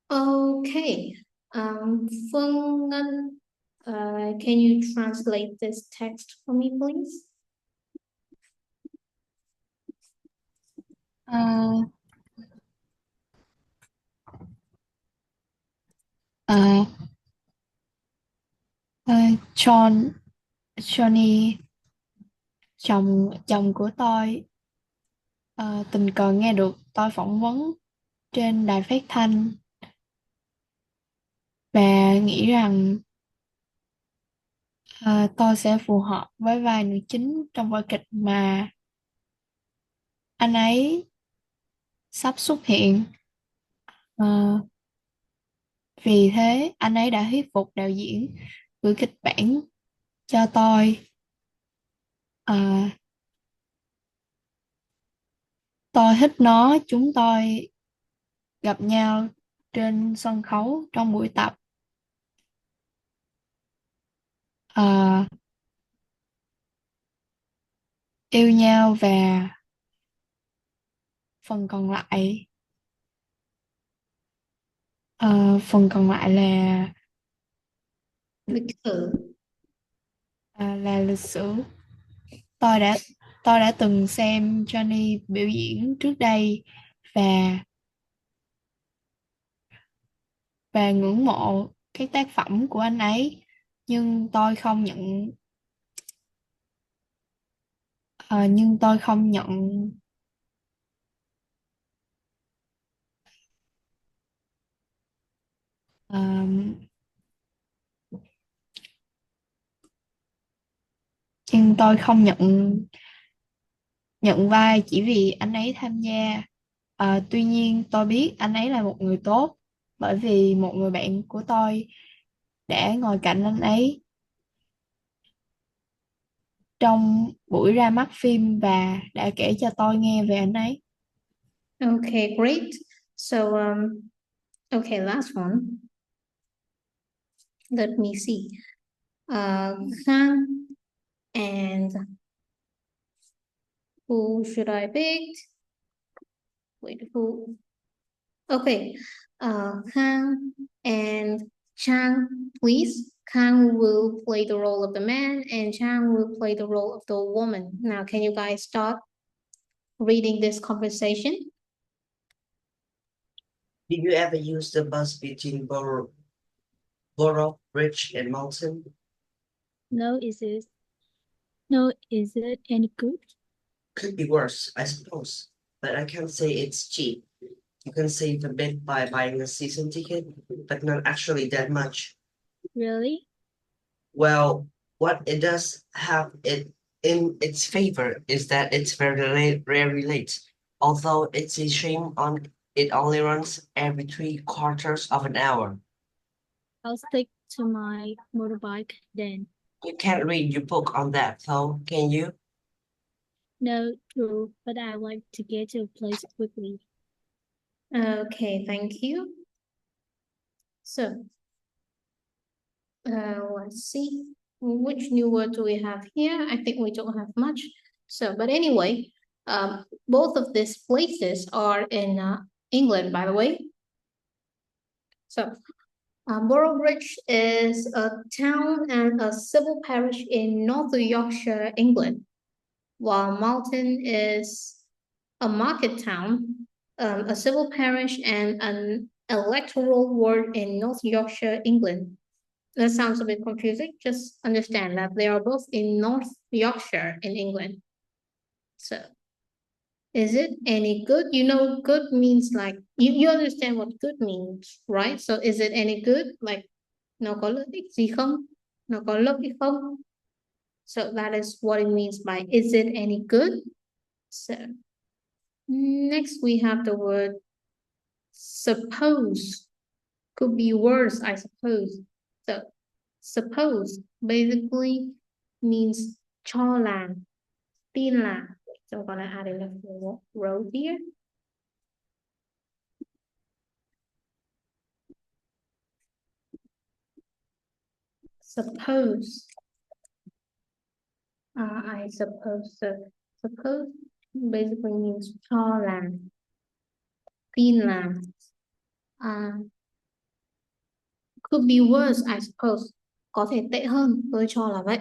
Okay. Phương Ngân, can you translate this text for me, please? Johnny, chồng của tôi tình cờ nghe được tôi phỏng vấn trên đài phát thanh và nghĩ rằng tôi sẽ phù hợp với vai nữ chính trong vở kịch mà anh ấy sắp xuất hiện. Ờ, Vì thế anh ấy đã thuyết phục đạo diễn gửi kịch bản cho tôi. Ờ, tôi thích nó, chúng tôi gặp nhau trên sân khấu trong buổi tập. Ờ, Yêu nhau và phần còn lại là Lịch sử. lịch sử. Tôi đã tôi đã từng xem Johnny biểu diễn trước đây và ngưỡng mộ các tác phẩm của anh ấy, nhưng tôi không nhận ờ, nhưng tôi không nhận ờ, nhưng tôi không nhận vai chỉ vì anh ấy tham gia. Tuy nhiên tôi biết anh ấy là một người tốt bởi vì một người bạn của tôi đã ngồi cạnh anh ấy trong buổi ra mắt phim và đã kể cho tôi nghe về anh ấy. Okay, great. So, okay, last one. Let me see. Khang and who should I pick? Wait, who? Okay, Khang and Chang, please. Khang will play the role of the man and Chang will play the role of the woman. Now, can you guys start reading this conversation? Did you ever use the bus between Borough Bridge and Mountain? No, is it any good? Could be worse, I suppose, but I can't say it's cheap. You can save a bit by buying a season ticket, but not actually that much. Really? Well, what it does have it in its favor is that it's rarely late. Although it's a shame on it only runs every 3/4 of an hour. I'll stick to my motorbike then. You can't read your book on that, though, can you? No, true, but I like to get to a place quickly. Okay, thank you. So, let's see. Which new word do we have here? I think we don't have much. So, but anyway, both of these places are in England, by the way. So, Boroughbridge is a town and a civil parish in North Yorkshire, England, while Malton is a market town, a civil parish, and an electoral ward in North Yorkshire, England. That sounds a bit confusing. Just understand that they are both in North Yorkshire in England. So, is it any good? You know, good means like, you understand what good means, right? So, is it any good? Like, nó có lợi ích gì không? Nó có lợi ích không? So, that is what it means by, is it any good? So next we have the word suppose. Could be worse, I suppose. So suppose basically means cho là, tin là. So I'm gonna add in a row here. Suppose. I suppose so. Suppose basically means cho là, tin là. Could be worse, I suppose. Có thể tệ hơn, tôi cho là vậy.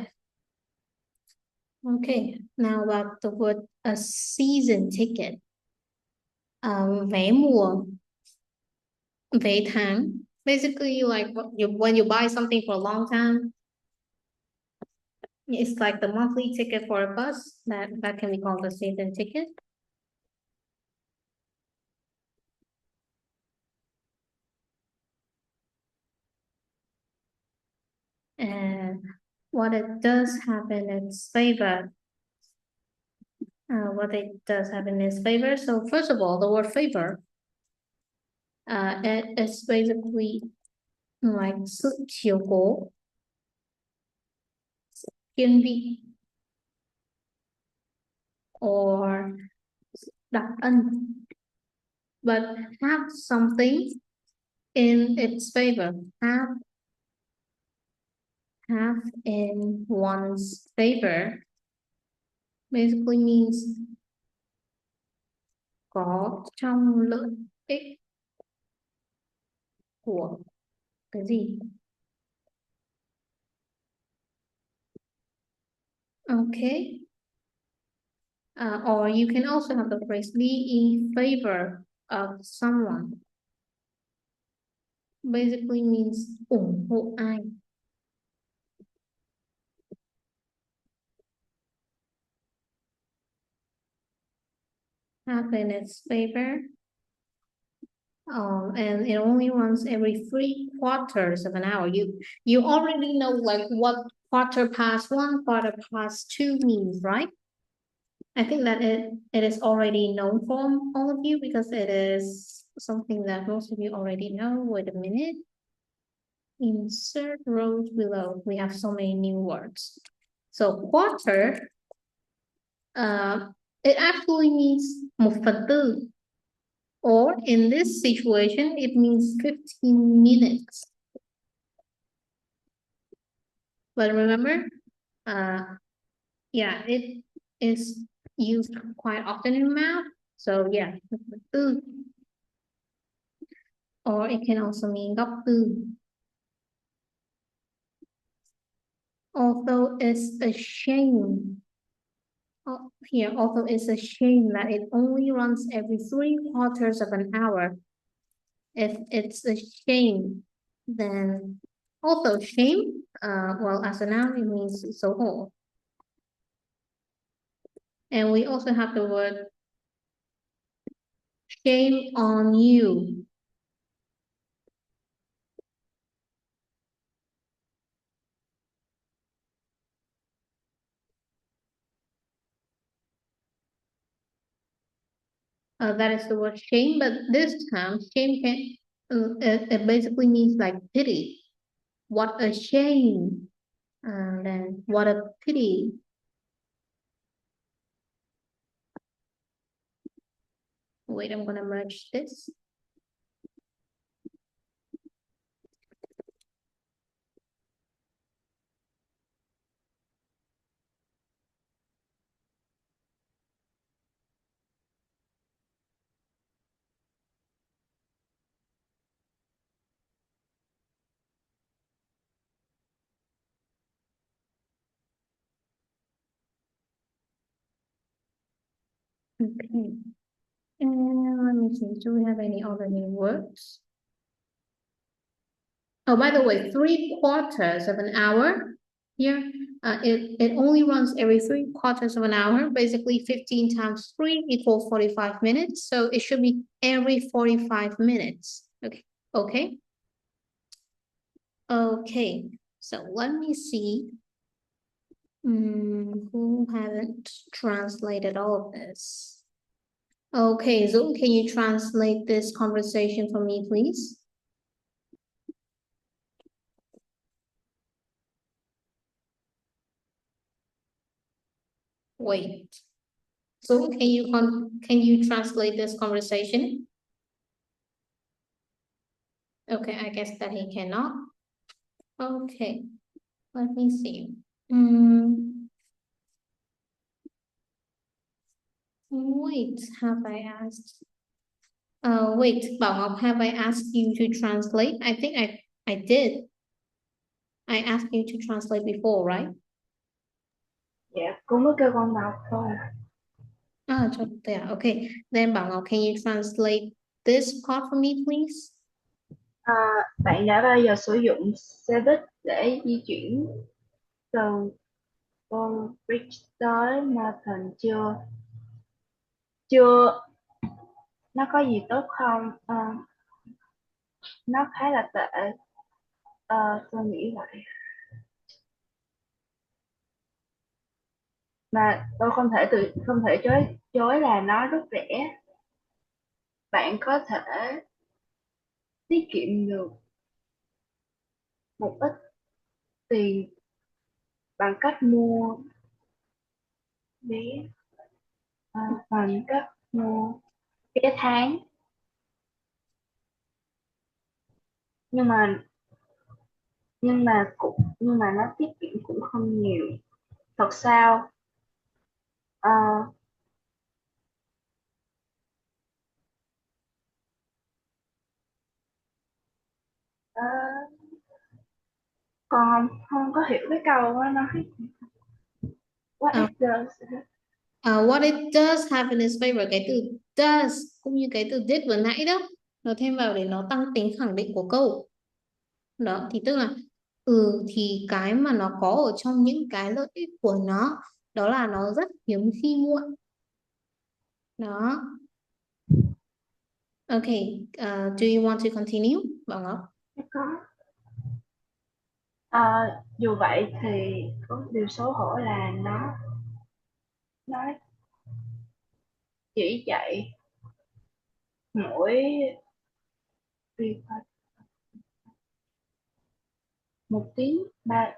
Okay, now about the word a season ticket. Vé mùa, vé tháng. Basically, like when you buy something for a long time, it's like the monthly ticket for a bus. That can be called a season ticket. And what it does have in its favor. What it does have in its favor. So first of all, the word favor. It's basically like sự chiếu cố, kiên vị, or đặc ân, but have something in its favor. Have in one's favor basically means có trong lợi ích của cái gì. Okay. Or you can also have the phrase be in favor of someone. Basically means ủng hộ ai. Have in its favor. And it only runs every 3/4 of an hour. You already know like what quarter past 1, quarter past 2 means, right? I think that it is already known for all of you because it is something that most of you already know. Wait a minute. Insert rows below. We have so many new words. So quarter, it actually means 1/4. Or in this situation, it means 15 minutes. But remember, yeah, it is used quite often in math. So yeah, or it can also mean góc tư. Although it's a shame. Although it's a shame that it only runs every 3/4 of an hour. If it's a shame, then also shame, well, as a noun, it means xấu. And we also have the word shame on you. That is the word shame, but this time shame can it basically means like pity. What a shame. And then what a pity. Wait, I'm gonna merge this. Okay. And let me see, do we have any other new words? Oh, by the way, 3/4 of an hour here, it only runs every 3/4 of an hour. Basically 15 times 3 equals 45 minutes. So it should be every 45 minutes. Okay. Okay. Okay. So let me see Who haven't translated all of this? Okay, Dũng, can you translate this conversation for me, please? Wait. Dũng, can you translate this conversation? Okay, I guess that he cannot. Okay, let me see. Wait, have I asked? Wait, Bảo Ngọc, have I asked you to translate? I think I did. I asked you to translate before, right? Dạ, cô mới kêu con đọc thôi. Okay. Then Bảo Ngọc, can you translate this part for me, please? Bạn đã bao giờ sử dụng xe buýt để di chuyển từ Bridge tới Nathan chưa? Chưa. Nó có gì tốt không? Nó khá là tệ. Tôi nghĩ vậy. Mà tôi không thể chối là nó rất rẻ. Bạn có thể tiết kiệm được một ít tiền bằng cách mua vé bằng cách mua vé tháng, nhưng mà nó tiết kiệm cũng không nhiều. Thật sao? Ờ, Con không có hiểu cái câu đó nói what it does. What it does have in its favor, cái từ does cũng như cái từ did vừa nãy đó, nó thêm vào để nó tăng tính khẳng định của câu. Đó thì tức là thì cái mà nó có ở trong những cái lợi ích của nó, đó là nó rất hiếm khi muộn. Đó. Okay, do you want to continue, Bảo Ngọc? Có. Dù vậy thì có điều xấu hổ là nó chỉ chạy mỗi 1 tiếng 3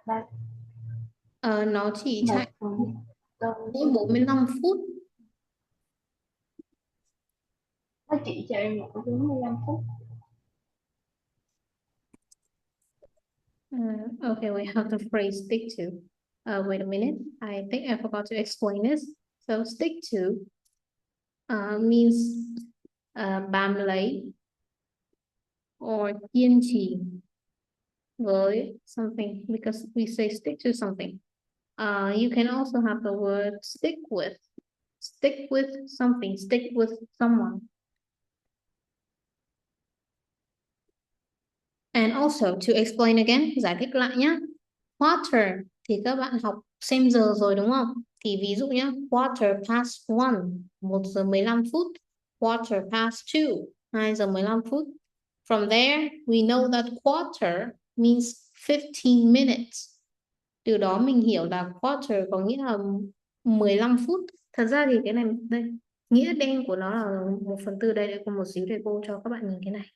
Nó chỉ chạy mỗi mỗi 45 phút. nó chỉ chạy mỗi 45 phút. Okay, we have the phrase stick to. Wait a minute. I think I forgot to explain this. So stick to means bám lấy or kiên trì với something, because we say stick to something. You can also have the word stick with something, stick with someone. And also to explain again, giải thích lại nhé. Quarter thì các bạn học xem giờ rồi đúng không? Thì ví dụ nhé, quarter past 1 giờ 15 phút. Quarter past 2 giờ 15 phút. From there, we know that quarter means 15 minutes. Từ đó mình hiểu là quarter có nghĩa là 15 phút. Thật ra thì cái này đây, nghĩa đen của nó là 1/4. Đây để có một xíu để cô cho các bạn nhìn cái này.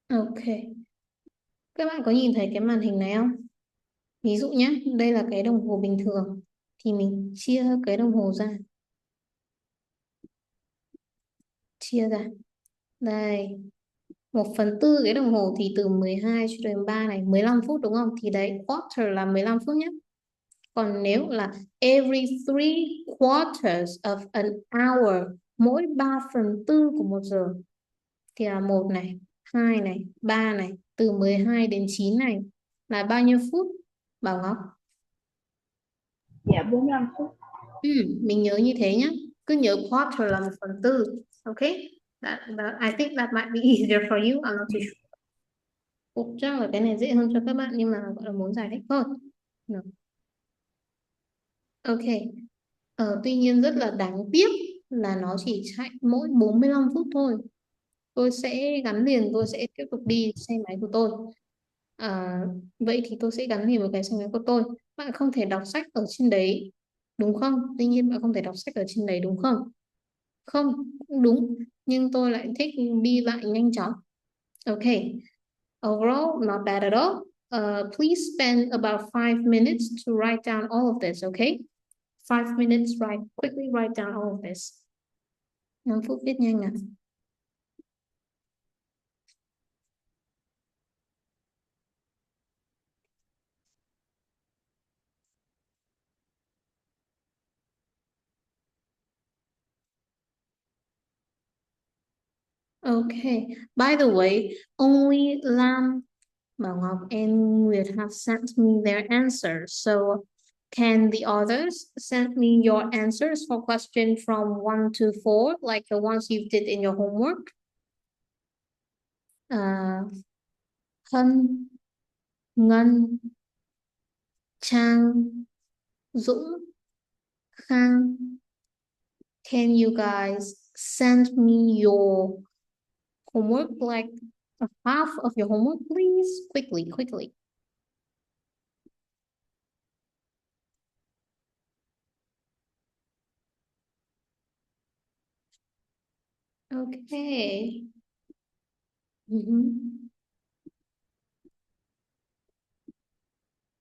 Ok. Các bạn có nhìn thấy cái màn hình này không? Ví dụ nhé, đây là cái đồng hồ bình thường. Thì mình chia cái đồng hồ ra. Chia ra. Đây. 1/4 cái đồng hồ thì từ 12 cho đến 3 này, 15 phút đúng không? Thì đấy, quarter là 15 phút nhé. Còn nếu là every 3 quarters of an hour, mỗi 3/4 của 1 giờ, thì là 1 này, 2 này, 3 này, từ 12 đến 9 này là bao nhiêu phút? Bảo Ngọc? Dạ 45 phút. Mình nhớ như thế nhé. Cứ nhớ quarter là 1/4. Okay? I think that might be easier for you. I'm not too sure. Cũng chắc là cái này dễ hơn cho các bạn, nhưng mà gọi là muốn giải thích thôi. No. Ok. Tuy nhiên rất là đáng tiếc là nó chỉ chạy mỗi 45 phút thôi. Tôi sẽ gắn liền, tôi sẽ tiếp tục đi xe máy của tôi. Vậy thì tôi sẽ gắn liền với cái xe máy của tôi. Bạn không thể đọc sách ở trên đấy, đúng không? Tuy nhiên bạn không thể đọc sách ở trên đấy, đúng không? Không, cũng đúng. Nhưng tôi lại thích đi lại nhanh chóng. Okay. Overall, not bad at all. Please spend about 5 minutes to write down all of this, okay? 5 minutes, quickly write down all of this. 5 phút viết nhanh nào. Okay. By the way, only Lam, Bảo Ngọc, and Nguyệt have sent me their answers. So can the others send me your answers for question from 1 to 4, like the ones you did in your homework? Hân, Ngân, Trang, Dũng, Khang. Can you guys send me your homework, like half of your homework, please? Quickly. Okay.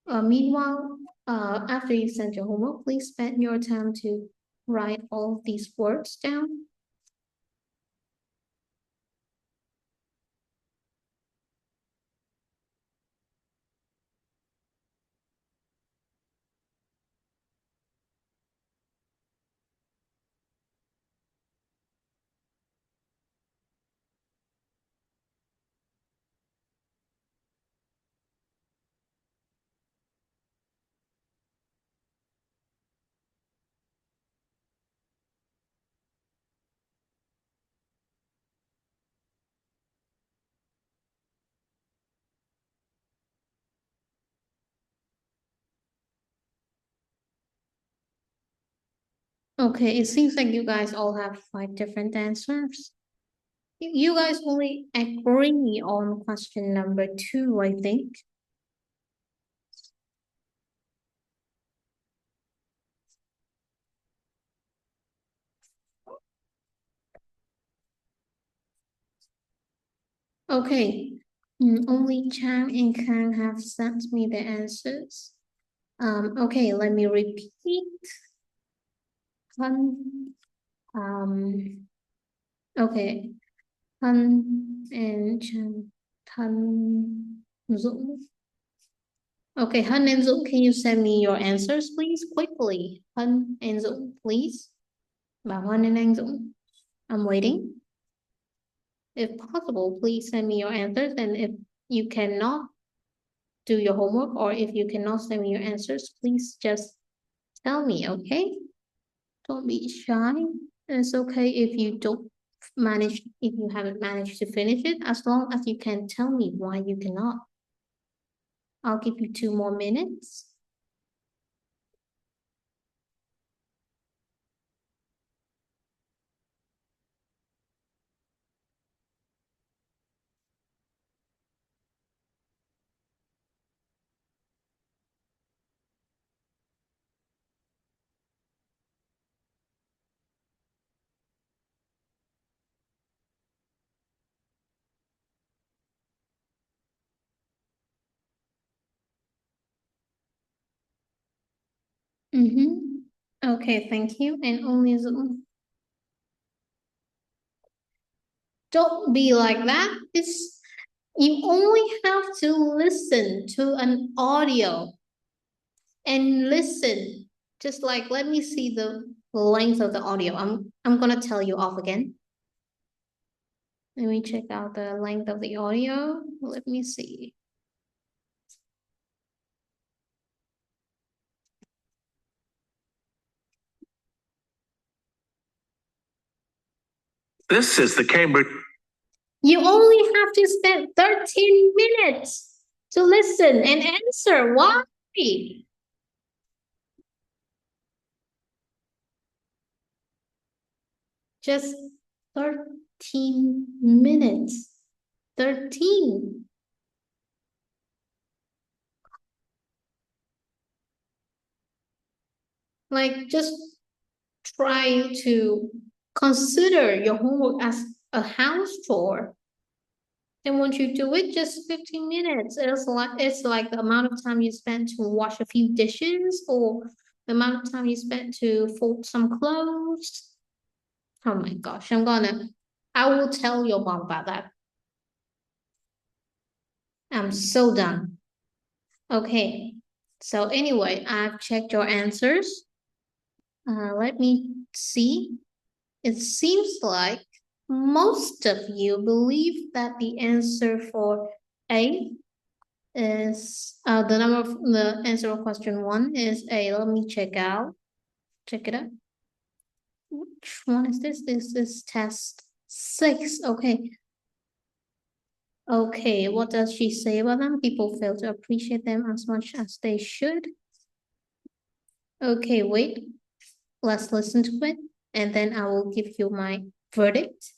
Meanwhile, after you send your homework, please spend your time to write all of these words down. Okay, it seems like you guys all have like different answers. You guys only agree on question number 2, I think. Okay, only Chang and Kang have sent me the answers. Okay, let me repeat. Okay, Hân and Chang, Thân, Dũng. Okay, Hân and Dũng, can you send me your answers, please? Quickly. Hân and Dũng, please. Bảo Hân and anh Dũng. I'm waiting. If possible, please send me your answers. And if you cannot do your homework, or if you cannot send me your answers, please just tell me, okay? Don't be shy. It's okay if you haven't managed to finish it, as long as you can tell me why you cannot. I'll give you 2 more minutes. Okay, thank you. And only Zoom. Don't be like that. You only have to listen to an audio and listen. Just like, let me see the length of the audio. I'm gonna tell you off again. Let me check out the length of the audio. Let me see. This is the Cambridge. You only have to spend 13 minutes to listen and answer. Why? Just 13 minutes. 13. Like, just try to consider your homework as a house chore. And once you do it, just 15 minutes. It's like the amount of time you spend to wash a few dishes or the amount of time you spend to fold some clothes. Oh my gosh, I will tell your mom about that. I'm so done. Okay, so anyway, I've checked your answers. Let me see. It seems like most of you believe that the answer for A is the answer of question 1 is A. Let me check it out. Which one is this? This is test 6. Okay. Okay, what does she say about them? People fail to appreciate them as much as they should. Okay, wait. Let's listen to it, and then I will give you my verdict.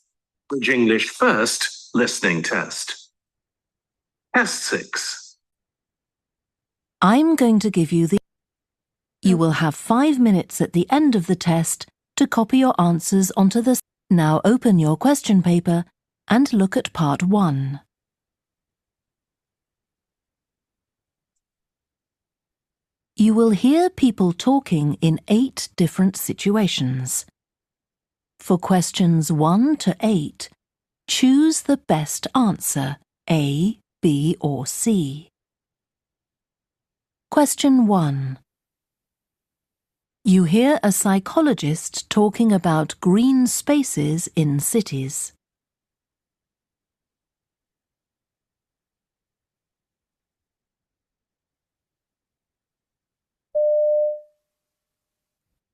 English first listening test. Test 6. I'm going to give you You will have 5 minutes at the end of the test to copy your answers onto the... Now open your question paper and look at part 1. You will hear people talking in 8 different situations. For questions 1 to 8, choose the best answer, A, B, or C. Question 1. You hear a psychologist talking about green spaces in cities.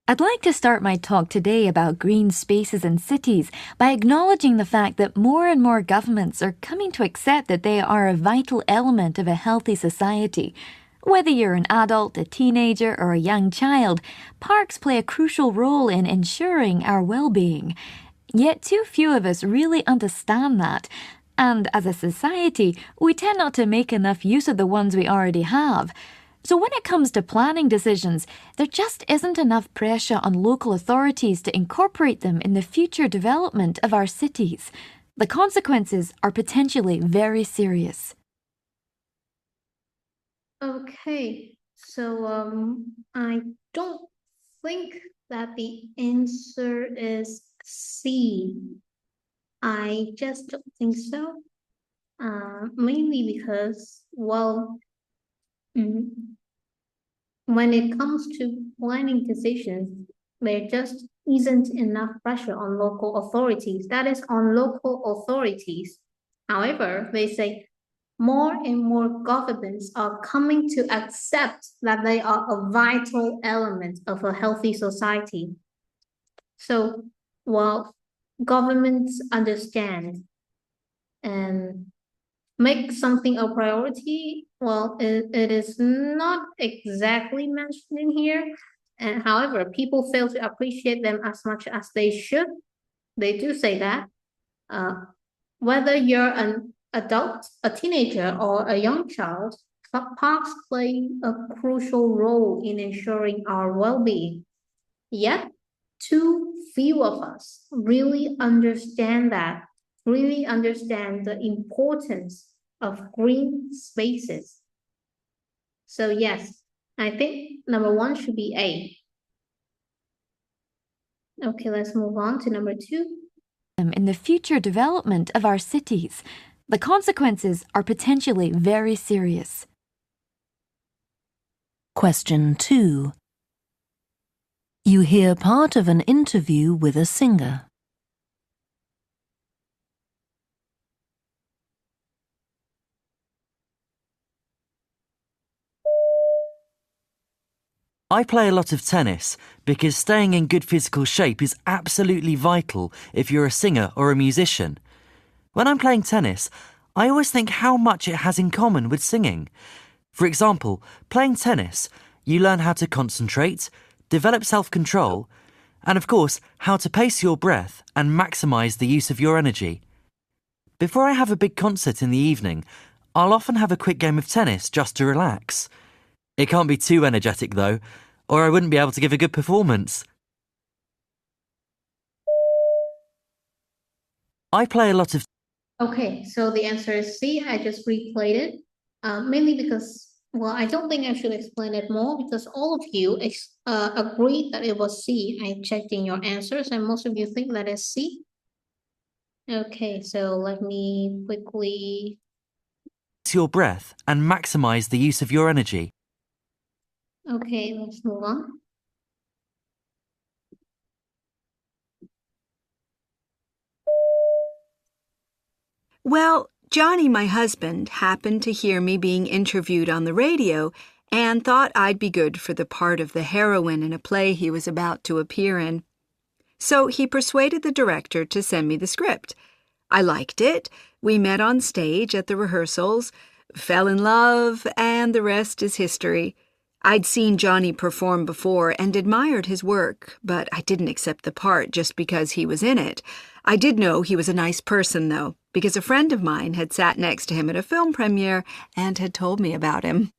I'd like to start my talk today about green spaces in cities by acknowledging the fact that more and more governments are coming to accept that they are a vital element of a healthy society. Whether you're an adult, a teenager, or a young child, parks play a crucial role in ensuring our well-being. Yet too few of us really understand that. And as a society, we tend not to make enough use of the ones we already have. So when it comes to planning decisions, there just isn't enough pressure on local authorities to incorporate them in the future development of our cities. The consequences are potentially very serious. Okay, so I don't think that the answer is C. I just don't think so. Mainly because, well, when it comes to planning decisions, there just isn't enough pressure on local authorities. That is on local authorities. However, they say more and more governments are coming to accept that they are a vital element of a healthy society. So while governments understand and make something a priority, well, it is not exactly mentioned in here. And however, people fail to appreciate them as much as they should. They do say that. Whether you're an adult, a teenager, or a young child, parks play a crucial role in ensuring our well-being. Yet, too few of us really understand that, really understand the importance of green spaces. So yes, I think number 1 should be A. Okay, let's move on to number 2. In the future development of our cities, the consequences are potentially very serious. Question 2. You hear part of an interview with a singer. I play a lot of tennis because staying in good physical shape is absolutely vital if you're a singer or a musician. When I'm playing tennis, I always think how much it has in common with singing. For example, playing tennis, you learn how to concentrate, develop self-control, And of course, how to pace your breath and maximise the use of your energy. Before I have a big concert in the evening, I'll often have a quick game of tennis just to relax. It can't be too energetic though, or I wouldn't be able to give a good performance. I play a lot of... Okay, so the answer is C. I just replayed it, mainly because, well, I don't think I should explain it more because all of you agreed that it was C. I checked in your answers and most of you think that is C. Okay, so let me quickly... your breath and maximise the use of your energy. Okay, let's move on. Well, Johnny, my husband, happened to hear me being interviewed on the radio and thought I'd be good for the part of the heroine in a play he was about to appear in. So he persuaded the director to send me the script. I liked it. We met on stage at the rehearsals, fell in love, and the rest is history. I'd seen Johnny perform before and admired his work, but I didn't accept the part just because he was in it. I did know he was a nice person, though, because a friend of mine had sat next to him at a film premiere and had told me about him.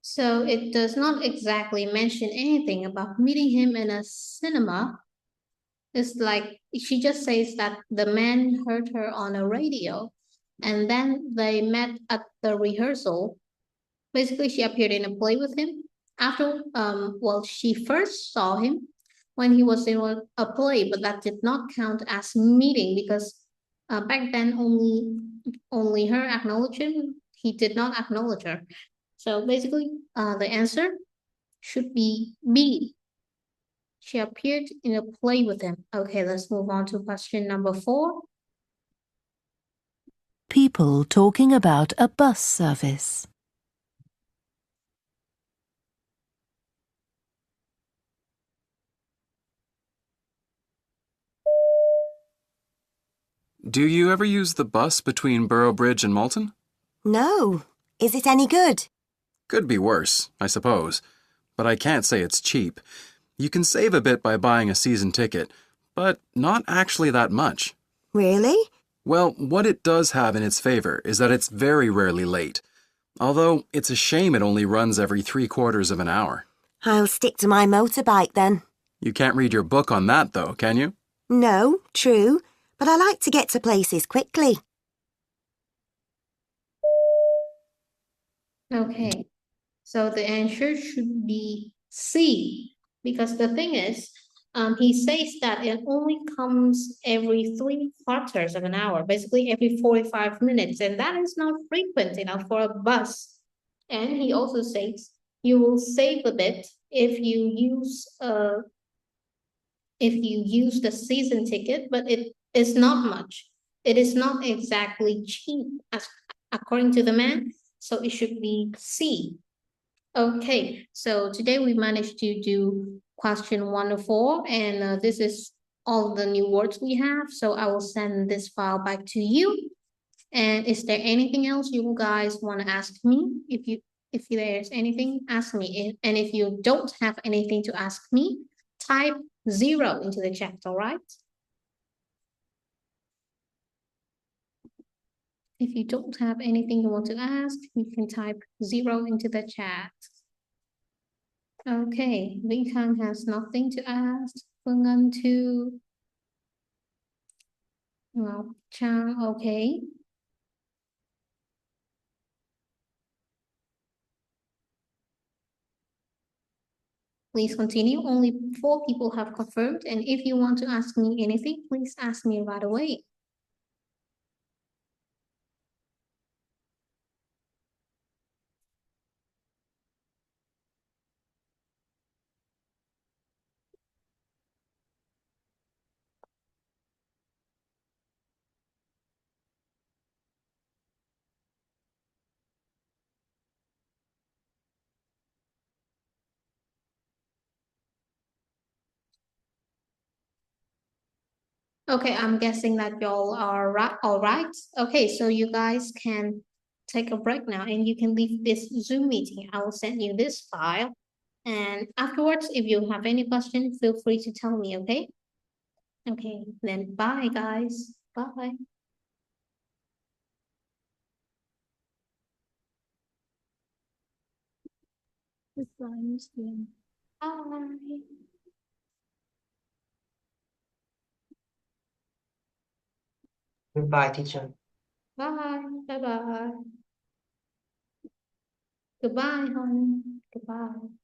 So it does not exactly mention anything about meeting him in a cinema. It's like she just says that the man heard her on a radio and then they met at the rehearsal. Basically, she appeared in a play with him. After, well, she first saw him when he was in a play, but that did not count as meeting because back then only her acknowledged him. He did not acknowledge her. So basically, the answer should be B. She appeared in a play with him. Okay, let's move on to question number 4. People talking about a bus service. Do you ever use the bus between Boroughbridge and Malton? No. Is it any good? Could be worse, I suppose. But I can't say it's cheap. You can save a bit by buying a season ticket, but not actually that much. Really? Well, what it does have in its favor is that it's very rarely late. Although, it's a shame it only runs every 3/4 of an hour. I'll stick to my motorbike then. You can't read your book on that, though, can you? No, true. But I like to get to places quickly. Okay, so the answer should be C, because the thing is, he says that it only comes every 3/4 of an hour, basically every 45 minutes, and that is not frequent enough for a bus. And he also says you will save a bit if you use the season ticket, but it is not much. It is not exactly cheap, as according to the man, so it should be C. Okay, so today we managed to do question 1 to 4, and this is all the new words we have, so I will send this file back to you. And is there anything else you guys want to ask me? If there's anything, ask me. And if you don't have anything to ask me, type 0 into the chat, all right? If you don't have anything you want to ask, you can type 0 into the chat. Okay, Vinh Khang has nothing to ask. Phương Anh too. Ngọc Trang, okay. Please continue. Only 4 people have confirmed. And if you want to ask me anything, please ask me right away. Okay, I'm guessing that y'all are all right. Okay, so you guys can take a break now and you can leave this Zoom meeting. I will send you this file. And afterwards, if you have any questions, feel free to tell me, okay? Okay, then bye, guys. Bye. Goodbye, Bye. Goodbye, teacher. Bye. Bye-bye. Goodbye, honey. Goodbye.